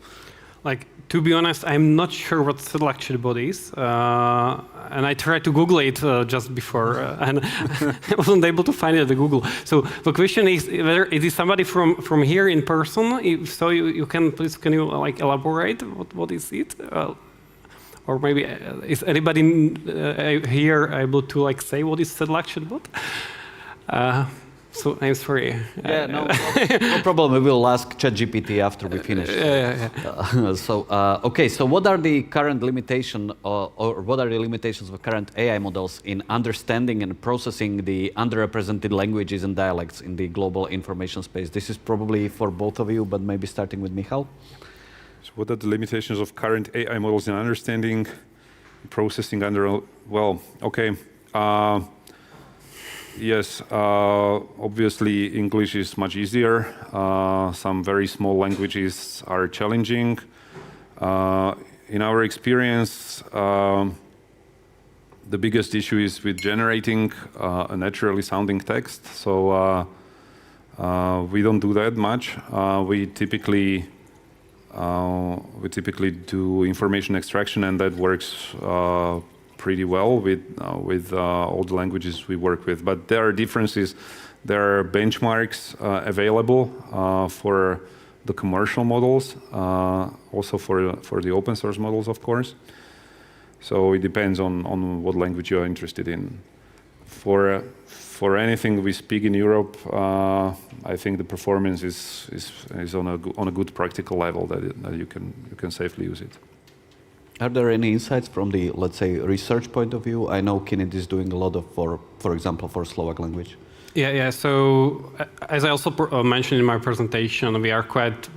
S2: To be honest, I'm not sure what Sedlak chatbot is, and I tried to Google it just before, and I wasn't able to find it at Google. So the question is whether it is somebody from here in person. If so, you can please elaborate what is it, or maybe is anybody here able to say what is Sedlak chatbot? So I'm sorry.
S1: Yeah, no problem. We will ask ChatGPT after we finish. Okay. So what are the current limitations, or what are the limitations of current AI models in understanding and processing the underrepresented languages and dialects in the global information space? This is probably for both of you, but maybe starting with Michal.
S3: So what are the limitations of current AI models in understanding, processing Yes, obviously English is much easier. Some very small languages are challenging. In our experience, the biggest issue is with generating a naturally sounding text. So we don't do that much. We typically do information extraction, and that works pretty well with all the languages we work with. But there are differences. There are benchmarks available for the commercial models, also for the open source models, of course. So it depends on what language you are interested in. For anything we speak in Europe, I think the performance is on a good practical level that you can safely use it.
S1: Are there any insights from the, let's say, research point of view? I know Kinit is doing a lot of, for example, for Slovak language.
S2: Yeah. So as I also mentioned in my presentation, we are quite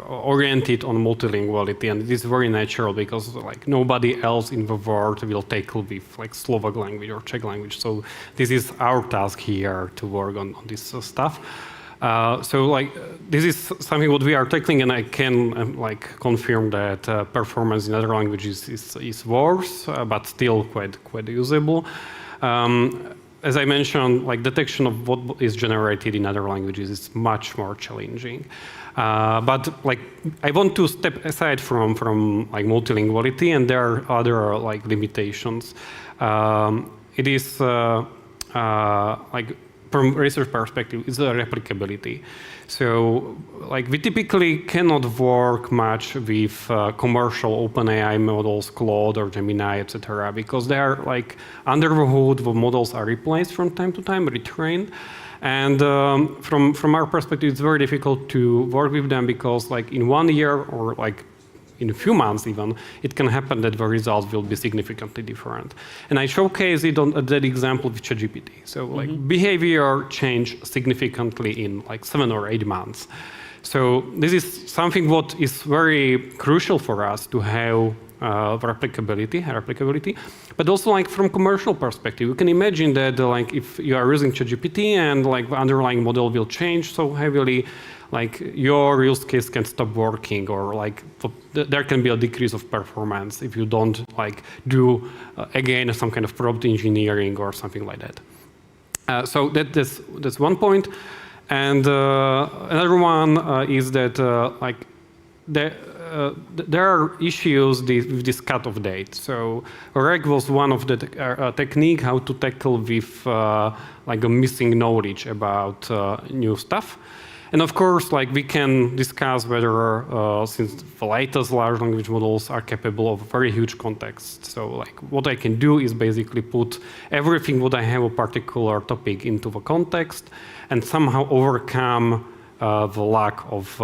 S2: oriented on multilinguality, and it is very natural because nobody else in the world will tackle with Slovak language or Czech language. So this is our task here to work on this stuff. This is something what we are tackling, and I can confirm that performance in other languages is worse, but still quite usable. As I mentioned, detection of what is generated in other languages is much more challenging. But I want to step aside from multilinguality, and there are other limitations. It is from research perspective, is the replicability. So, we typically cannot work much with commercial OpenAI models, Claude or Gemini, etc., because they are under the hood. The models are replaced from time to time, retrained, and from our perspective, it's very difficult to work with them because, in 1 year or in a few months even, it can happen that the results will be significantly different. And I showcase it on that example with ChatGPT. So behavior changed significantly in 7 or 8 months. So this is something what is very crucial for us to have replicability. But also from commercial perspective, you can imagine that if you are using ChatGPT and the underlying model will change so heavily, your use case can stop working, or there can be a decrease of performance if you don't do again some kind of prompt engineering or something like that. So that's one point, and another one is that there are issues with this cut-off date. So REG was one of the technique how to tackle with a missing knowledge about new stuff. And of course, we can discuss whether, since the latest large language models are capable of very huge context. So what I can do is basically put everything what I have a particular topic into the context and somehow overcome the lack of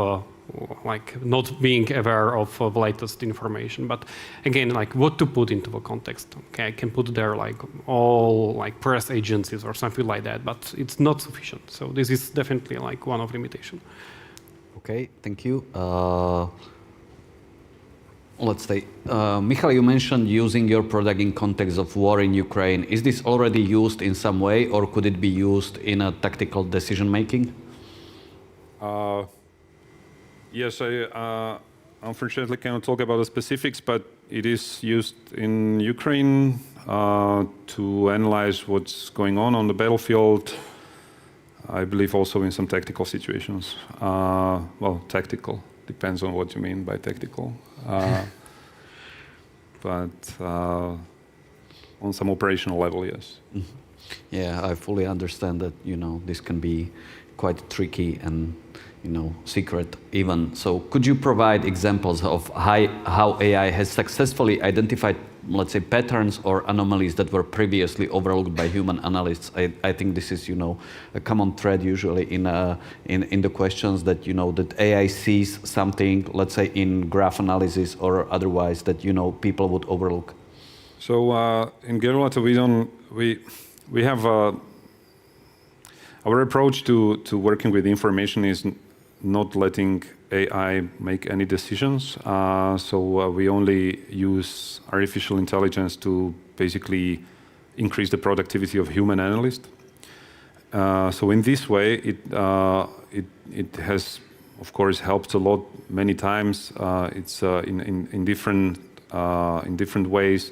S2: not being aware of the latest information. But again, what to put into the context. Okay, I can put there all press agencies or something like that, but it's not sufficient. So this is definitely one of limitation.
S1: Okay, thank you. Let's say, Michal, you mentioned using your product in context of war in Ukraine. Is this already used in some way, or could it be used in a tactical decision making?
S3: Yes, I unfortunately cannot talk about the specifics, but it is used in Ukraine to analyze what's going on the battlefield. I believe also in some tactical situations. Well, tactical depends on what you mean by tactical. But on some operational level, yes.
S1: Mm-hmm. Yeah, I fully understand that, this can be quite tricky and, secret even. So could you provide examples of how AI has successfully identified, let's say, patterns or anomalies that were previously overlooked by human analysts? I think this is, a common thread usually in the questions that, that AI sees something, let's say, in graph analysis or otherwise that, people would overlook.
S3: So in Gerulato, we have our approach to working with information is not letting AI make any decisions. So we only use artificial intelligence to basically increase the productivity of human analysts. So in this way, it has, of course, helped a lot many times. It's in different ways.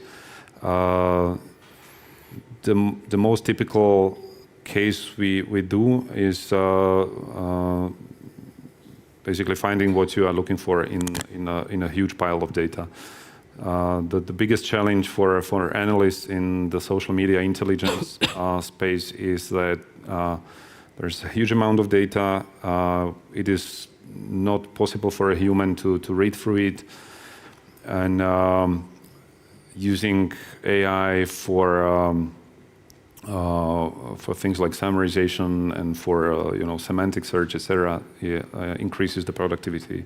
S3: The most typical case we do is basically finding what you are looking for in a huge pile of data. The biggest challenge for analysts in the social media intelligence space is that there's a huge amount of data. It is not possible for a human to read through it. And using AI for things like summarization and for semantic search, etc., increases the productivity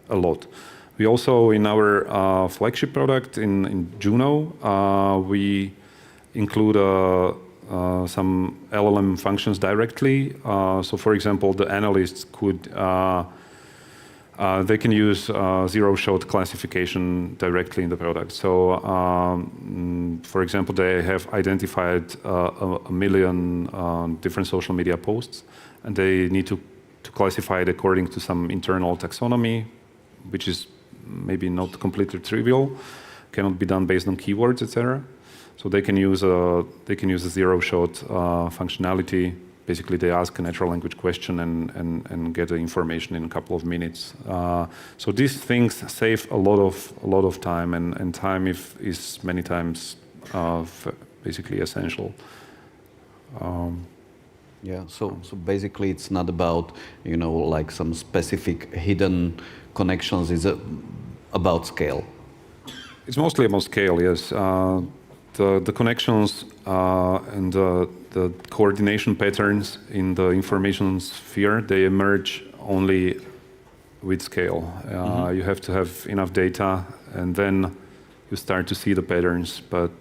S3: a lot. We also, in our flagship product in Juno, we include some LLM functions directly. So, for example, the analysts could they can use zero-shot classification directly in the product. So, for example, they have identified a million different social media posts, and they need to classify it according to some internal taxonomy, which is maybe not completely trivial, cannot be done based on keywords, etc. So they can use a zero-shot functionality. Basically, they ask a natural language question and get the information in a couple of minutes. So these things save a lot of time, and time is many times basically essential.
S1: Yeah. So basically, it's not about like some specific hidden connections. It's about scale.
S3: It's mostly about scale. Yes. The connections and the coordination patterns in the information sphere, they emerge only with scale. You have to have enough data, and then you start to see the patterns. But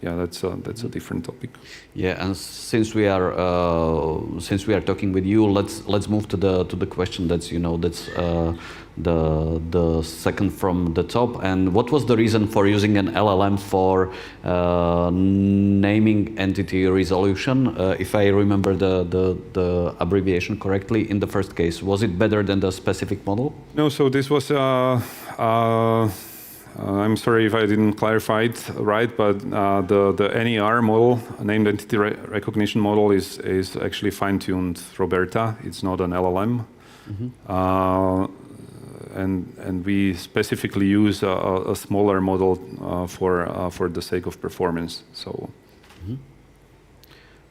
S3: yeah, that's a different topic.
S1: Yeah, and since we are talking with you, let's move to the question that's the second from the top. And what was the reason for using an LLM for naming entity resolution? If I remember the abbreviation correctly, in the first case, was it better than the specific model?
S3: No, so this was. I'm sorry if I didn't clarify it right, but the NER model, named entity recognition model, is actually fine-tuned Roberta. It's not an LLM. And we specifically use a smaller model for the sake of performance. So.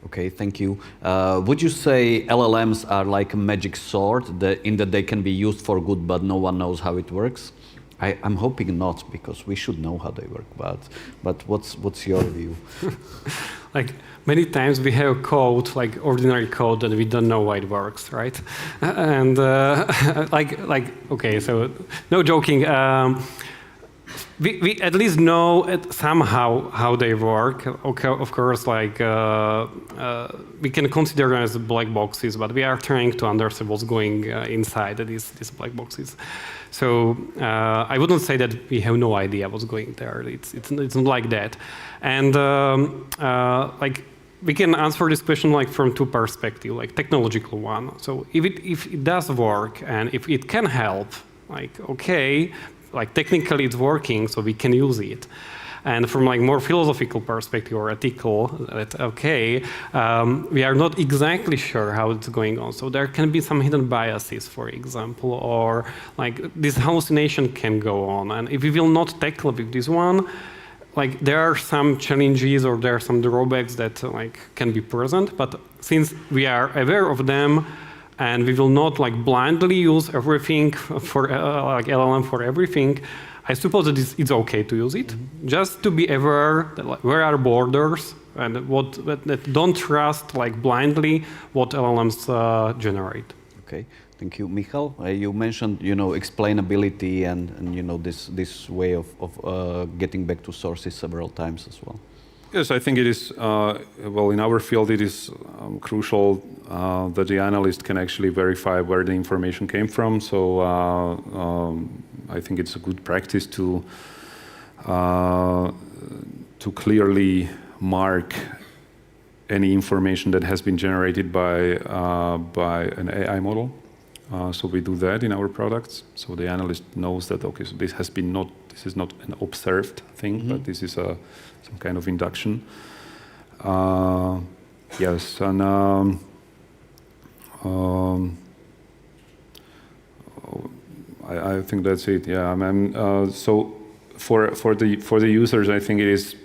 S1: Okay, thank you. Would you say LLMs are like a magic sword, in that they can be used for good, but no one knows how it works? I'm hoping not, because we should know how they work. But what's your view?
S2: Like many times we have code, like ordinary code, that we don't know why it works, right? And okay, so no joking. we at least know somehow how they work. Okay, of course, like we can consider them as black boxes, but we are trying to understand what's going inside these black boxes. So I wouldn't say that we have no idea what's going there. It's not like that, and like we can answer this question like from two perspectives, like technological one. So if it does work and if it can help, like okay. Like technically it's working, so we can use it. And from like more philosophical perspective or ethical, that okay, we are not exactly sure how it's going on. So there can be some hidden biases, for example, or like this hallucination can go on. And if we will not tackle with this one, like there are some challenges or there are some drawbacks that like can be present. But since we are aware of them, and we will not like blindly use everything for like LLM for everything, I suppose that it's okay to use it, just to be aware that like, where are borders and that don't trust like blindly what LLMs generate.
S1: Okay, thank you, Michal. You mentioned explainability and this way of getting back to sources several times as well.
S3: Yes, I think it is, well, in our field, it is crucial that the analyst can actually verify where the information came from. So I think it's a good practice to clearly mark any information that has been generated by an AI model. So we do that in our products. So the analyst knows that, okay, so this is not an observed thing, but this is some kind of induction. Yes, and I think that's it. Yeah, I mean, so for the users, I think it is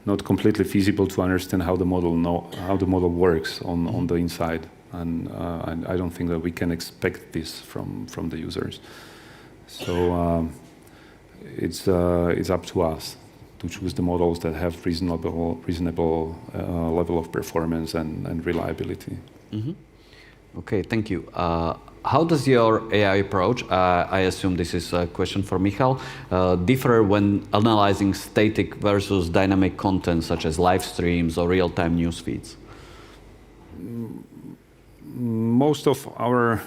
S3: not completely feasible to understand how the model works on the inside, and I don't think that we can expect this from the users. So it's up to us to choose the models that have reasonable level of performance and reliability.
S1: Mm-hmm. Okay, thank you. How does your AI approach, I assume this is a question for Michal, differ when analyzing static versus dynamic content such as live streams or real-time news feeds?
S3: Most of our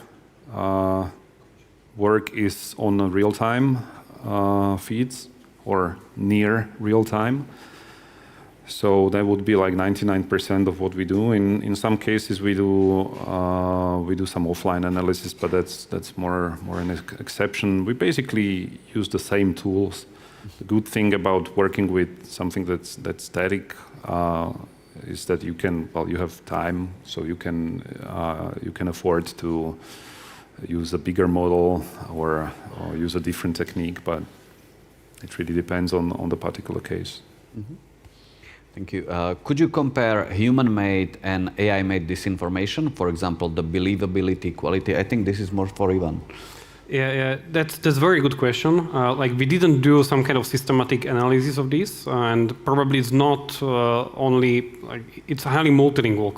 S3: work is on real-time feeds or near real-time. So that would be like 99% of what we do. In some cases, we do some offline analysis, but that's more an exception. We basically use the same tools. The good thing about working with something that's static is that you have time, so you can afford to use a bigger model or use a different technique, but it really depends on the particular case.
S1: Mm-hmm. Thank you. Could you compare human-made and AI-made disinformation? For example, the believability, quality. I think this is more for Ivan.
S2: Yeah, that's a very good question. Like we didn't do some kind of systematic analysis of this, and probably it's not only like it's highly multilingual.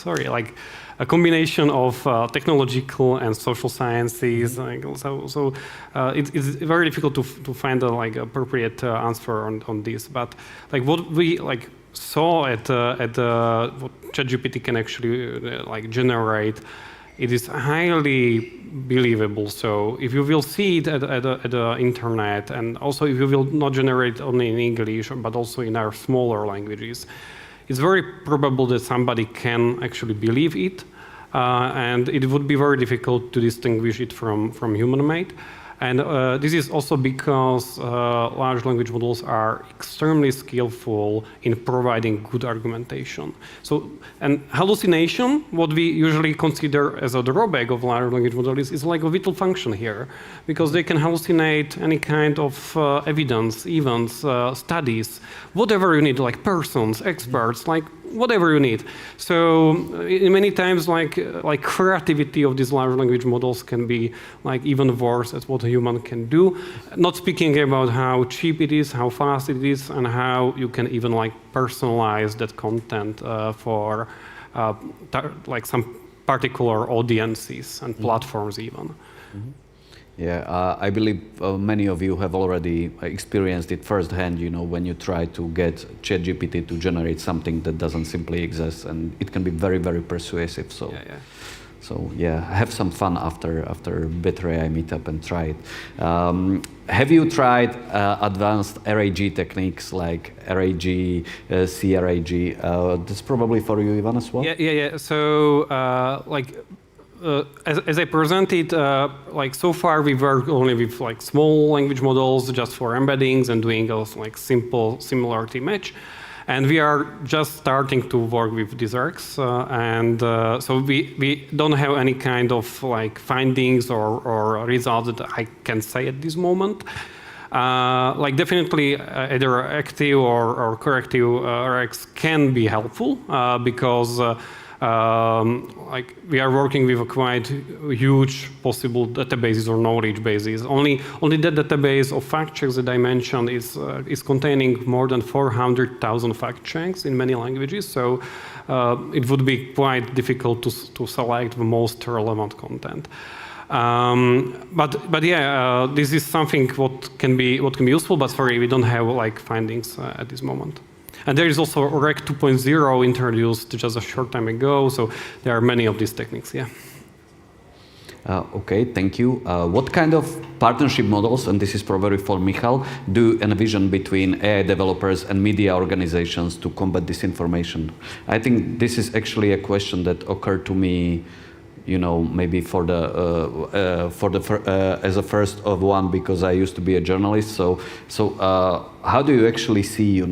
S2: Like a combination of technological and social sciences. Like it's very difficult to find a like appropriate answer on this. But like what we like saw at what ChatGPT can actually like generate, it is highly believable. So if you will see it at the internet, and also if you will not generate only in English but also in our smaller languages, it's very probable that somebody can actually believe it, and it would be very difficult to distinguish it from human-made. And this is also because large language models are extremely skillful in providing good argumentation. So, and hallucination, what we usually consider as a drawback of large language models, is like a vital function here, because they can hallucinate any kind of evidence, events, studies, whatever you need, like persons, experts, like whatever you need. So many times, like creativity of these large language models can be like even worse as what a human can do. Not speaking about how cheap it is, how fast it is, and how you can even like personalize that content for like some particular audiences and platforms even.
S1: Yeah, I believe many of you have already experienced it firsthand, when you try to get ChatGPT to generate something that doesn't simply exist, and it can be very, very persuasive. So, have some fun after Better AI meetup and try it. Have you tried advanced RAG techniques like RAG, CRAG? That's probably for you, Ivan, as well.
S2: Yeah. So, as I presented, so far we work only with small language models just for embeddings and doing a simple similarity match. And we are just starting to work with these RAGs, so we don't have any kind of findings or results that I can say at this moment. Definitely either active or corrective RAGs can be helpful because we are working with a quite huge possible databases or knowledge bases. Only that database of fact checks that I mentioned is containing more than 400,000 fact checks in many languages. So it would be quite difficult to select the most relevant content. But yeah, this is something what can be useful. But sorry, we don't have findings at this moment. And there is also RAG 2.0 introduced just a short time ago, so there are many of these techniques, yeah.
S1: Okay, thank you. What kind of partnership models, and this is probably for Michal, do you envision between AI developers and media organizations to combat disinformation? I think this is actually a question that occurred to me, maybe as a first of one, because I used to be a journalist. So how do you actually see,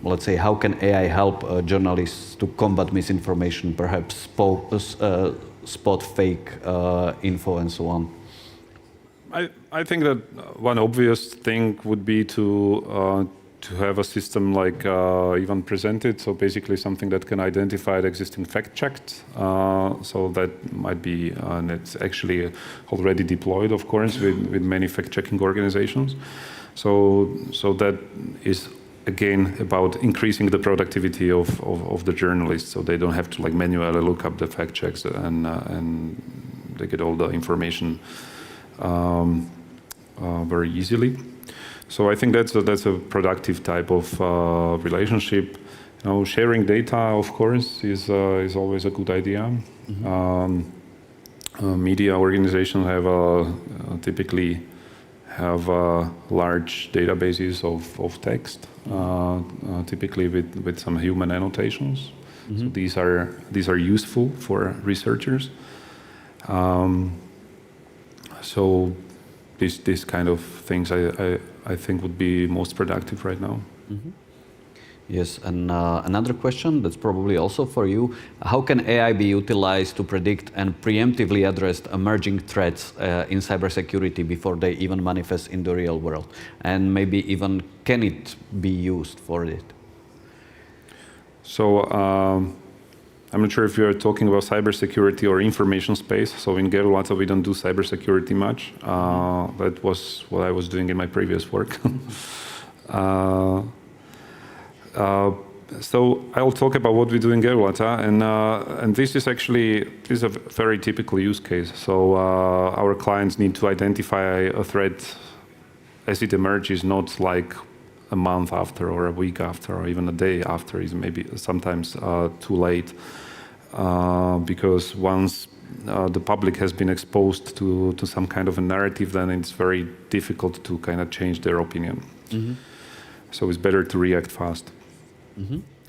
S1: let's say, how can AI help journalists to combat misinformation, perhaps spot fake info and so on?
S3: I think that one obvious thing would be to have a system like Ivan presented, so basically something that can identify the existing fact checked. So that might be, and it's actually already deployed, of course, with many fact-checking organizations. So that is again about increasing the productivity of the journalists, so they don't have to manually look up the fact checks and they get all the information very easily. So I think that's a productive type of relationship. Sharing data, of course, is always a good idea. Media organizations typically have large databases of text, typically with some human annotations. So these are useful for researchers. So this kind of things I think would be most productive right now.
S1: Yes, and another question that's probably also for you. How can AI be utilized to predict and preemptively address emerging threats in cybersecurity before they even manifest in the real world? And maybe even can it be used for it?
S3: So I'm not sure if you're talking about cybersecurity or information space. So in Gerulata, we don't do cybersecurity much. That was what I was doing in my previous work. So I'll talk about what we do in Gerulata, and this is a very typical use case. So our clients need to identify a threat as it emerges, not like a month after or a week after or even a day after. Is maybe sometimes too late, because once the public has been exposed to some kind of a narrative, then it's very difficult to kind of change their opinion. So it's better to react fast.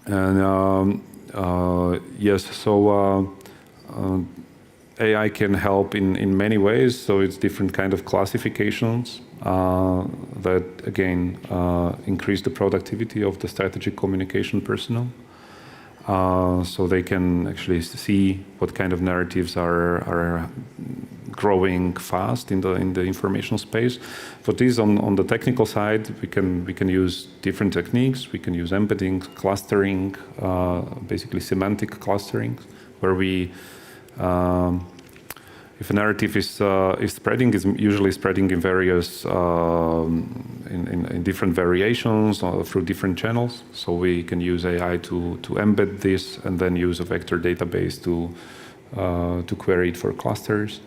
S3: And yes, so AI can help in many ways. So it's different kind of classifications that again increase the productivity of the strategic communication personnel. So they can actually see what kind of narratives are growing fast in the information space. For this, on the technical side, we can use different techniques. We can use embedding, clustering, basically semantic clustering, where we, if a narrative is spreading, is usually spreading in various in different variations through different channels. So we can use AI to embed this, and then use a vector database to to query it for clusters.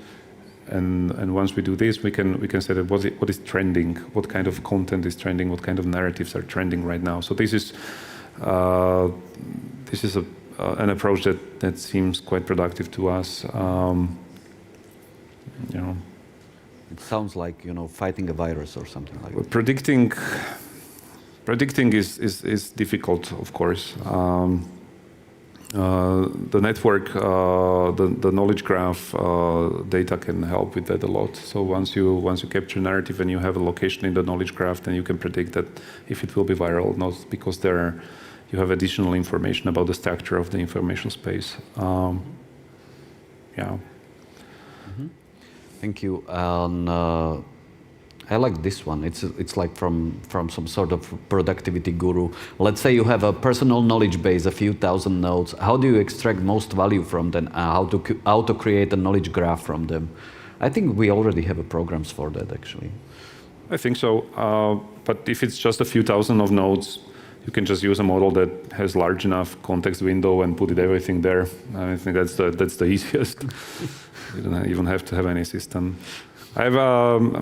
S3: And once we do this, we can say that what is trending, what kind of content is trending, what kind of narratives are trending right now. So this is an approach that seems quite productive to us.
S1: It sounds like fighting a virus or something like that.
S3: Predicting is difficult, of course. The network, the knowledge graph data can help with that a lot. So once you capture narrative and you have a location in the knowledge graph, then you can predict that if it will be viral, not because you have additional information about the structure of the information space. Yeah.
S1: Thank you. I like this one. It's like from some sort of productivity guru. Let's say you have a personal knowledge base, a few thousand nodes. How do you extract most value from them? How to create a knowledge graph from them? I think we already have programs for that, actually.
S3: I think so. But if it's just a few thousand of nodes, you can just use a model that has large enough context window and put everything there. I think that's the easiest. You don't even have to have any system. I have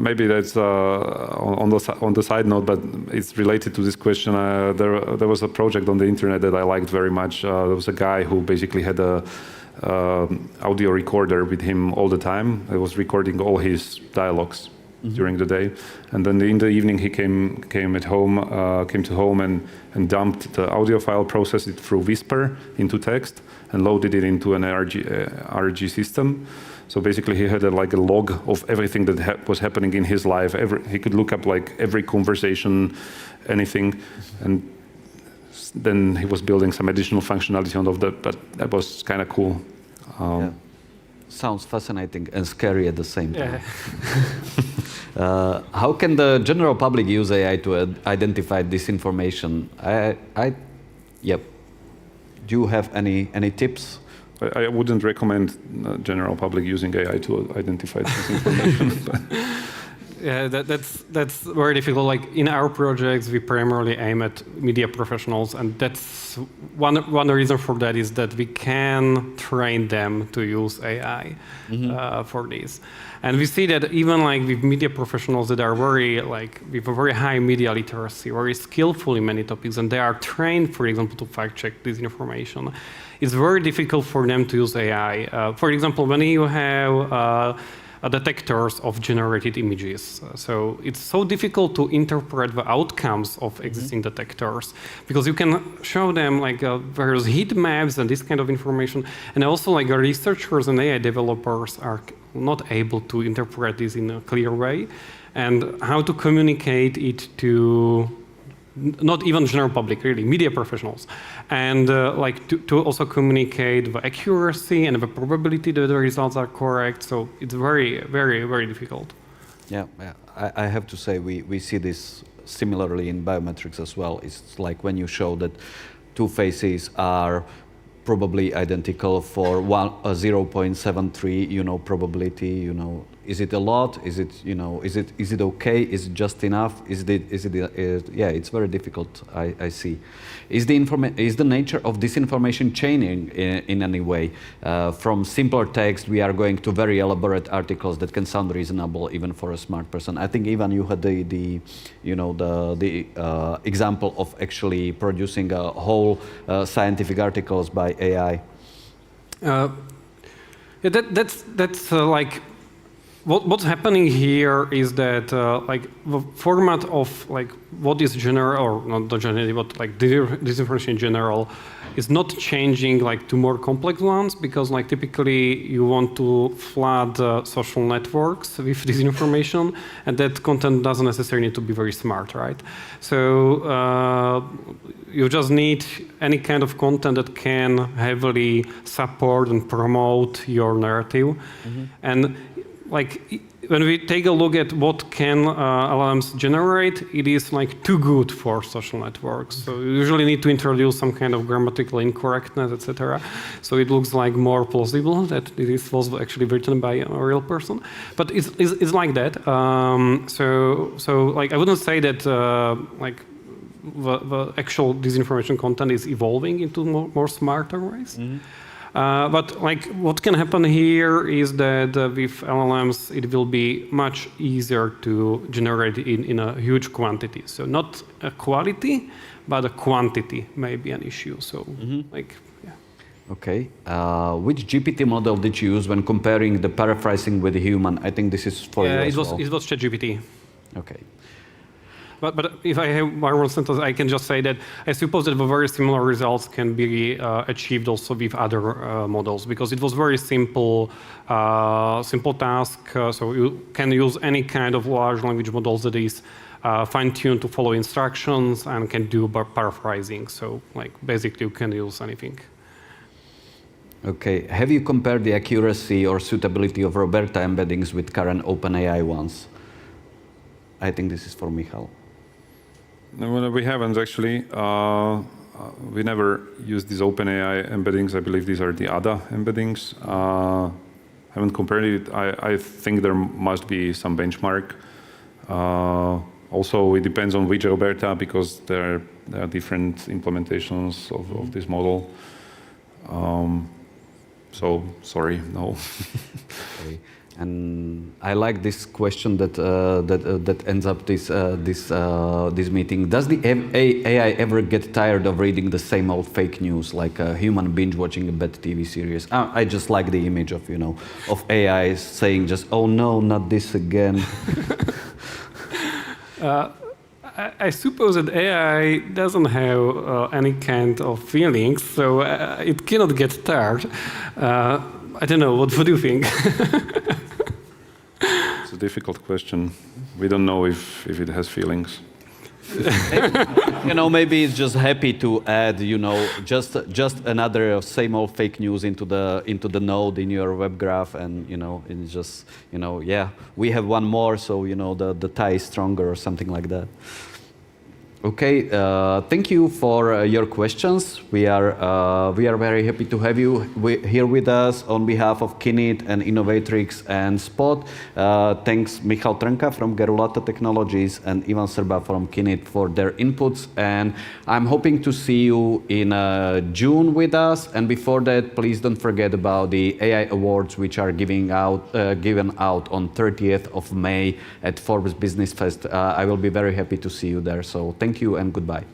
S3: maybe that's on the side note, but it's related to this question. There was a project on the internet that I liked very much. There was a guy who basically had a audio recorder with him all the time. It was recording all his dialogues during the day, and then in the evening he came to home and dumped the audio file, processed it through Whisper into text, and loaded it into an RG system. So basically, he had a log of everything that was happening in his life. He could look up every conversation, anything, and then he was building some additional functionality on top of that. But that was kind of cool.
S1: Yeah. Sounds fascinating and scary at the same time. Yeah. How can the general public use AI to identify disinformation? Yep. Do you have any tips?
S3: I wouldn't recommend general public using AI to identify this information.
S2: Yeah, that's very difficult. Like in our projects, we primarily aim at media professionals, and that's one reason for that is that we can train them to use AI for this. And we see that even with media professionals that are with a very high media literacy, very skillful in many topics, and they are trained, for example, to fact check this information. It's very difficult for them to use AI. For example, when you have detectors of generated images. So it's so difficult to interpret the outcomes of existing detectors because you can show them various heat maps and this kind of information. And also researchers and AI developers are not able to interpret this in a clear way and how to communicate it to not even general public, really, media professionals. And to also communicate the accuracy and the probability that the results are correct. So it's very, very, very difficult.
S1: Yeah. I have to say we see this similarly in biometrics as well. It's like when you show that two faces are probably identical for 0.73, probability, is it a lot? Is it, is it okay? Is it just enough? Yeah, it's very difficult, I see. Is the nature of this information changing in any way? From simpler text, we are going to very elaborate articles that can sound reasonable even for a smart person. I think, Ivan, you had the example of actually producing a whole scientific articles by AI.
S2: Yeah, that's what's happening here is that the format of what is general or not the general but disinformation in general is not changing to more complex ones because typically you want to flood social networks with disinformation and that content doesn't necessarily need to be very smart, right? So you just need any kind of content that can heavily support and promote your narrative. And when we take a look at what can LLMs generate, it is too good for social networks. So you usually need to introduce some kind of grammatical incorrectness, etc. So it looks more plausible that this was actually written by a real person. But it's like that. So I wouldn't say that the actual disinformation content is evolving into more smarter ways. But like what can happen here is that with LLMs, it will be much easier to generate in a huge quantity. So not a quality, but a quantity may be an issue. So like, yeah.
S1: Okay. Which GPT model did you use when comparing the paraphrasing with the human? I think this is for you as well.
S2: It was ChatGPT.
S1: Okay.
S2: But if I have one more sentence, I can just say that I suppose that the very similar results can be achieved also with other models, because it was very simple task. So you can use any kind of large language models that is fine-tuned to follow instructions and can do paraphrasing. So like basically you can use anything.
S1: Okay. Have you compared the accuracy or suitability of Roberta embeddings with current OpenAI ones? I think this is for Michal.
S3: No, well, we haven't actually. We never used these OpenAI embeddings. I believe these are the ADA embeddings. Haven't compared it. I think there must be some benchmark. Also, it depends on which Roberta, because there are different implementations of this model. So sorry, no.
S1: Okay. And I like this question that ends up this meeting. Does the AI ever get tired of reading the same old fake news, like a human binge watching a bad TV series? I just like the image of of AI saying just, "Oh no, not this again."
S2: I suppose that AI doesn't have any kind of feelings, so it cannot get tired. I don't know. What do you think?
S3: It's a difficult question. We don't know if it has feelings.
S1: Maybe it's just happy to add, just another same old fake news into the node in your web graph, and it's just, yeah, we have one more, so the tie is stronger or something like that. Okay, thank you for your questions. We are very happy to have you here with us on behalf of Kinit and Innovatrix and Spot. Thanks Michal Trnka from Gerulata Technologies and Ivan Srba from Kinit for their inputs. And I'm hoping to see you in June with us. And before that, please don't forget about the AI Awards, which are given out on 30th of May at Forbes Business Fest. I will be very happy to see you there. So thank you and goodbye.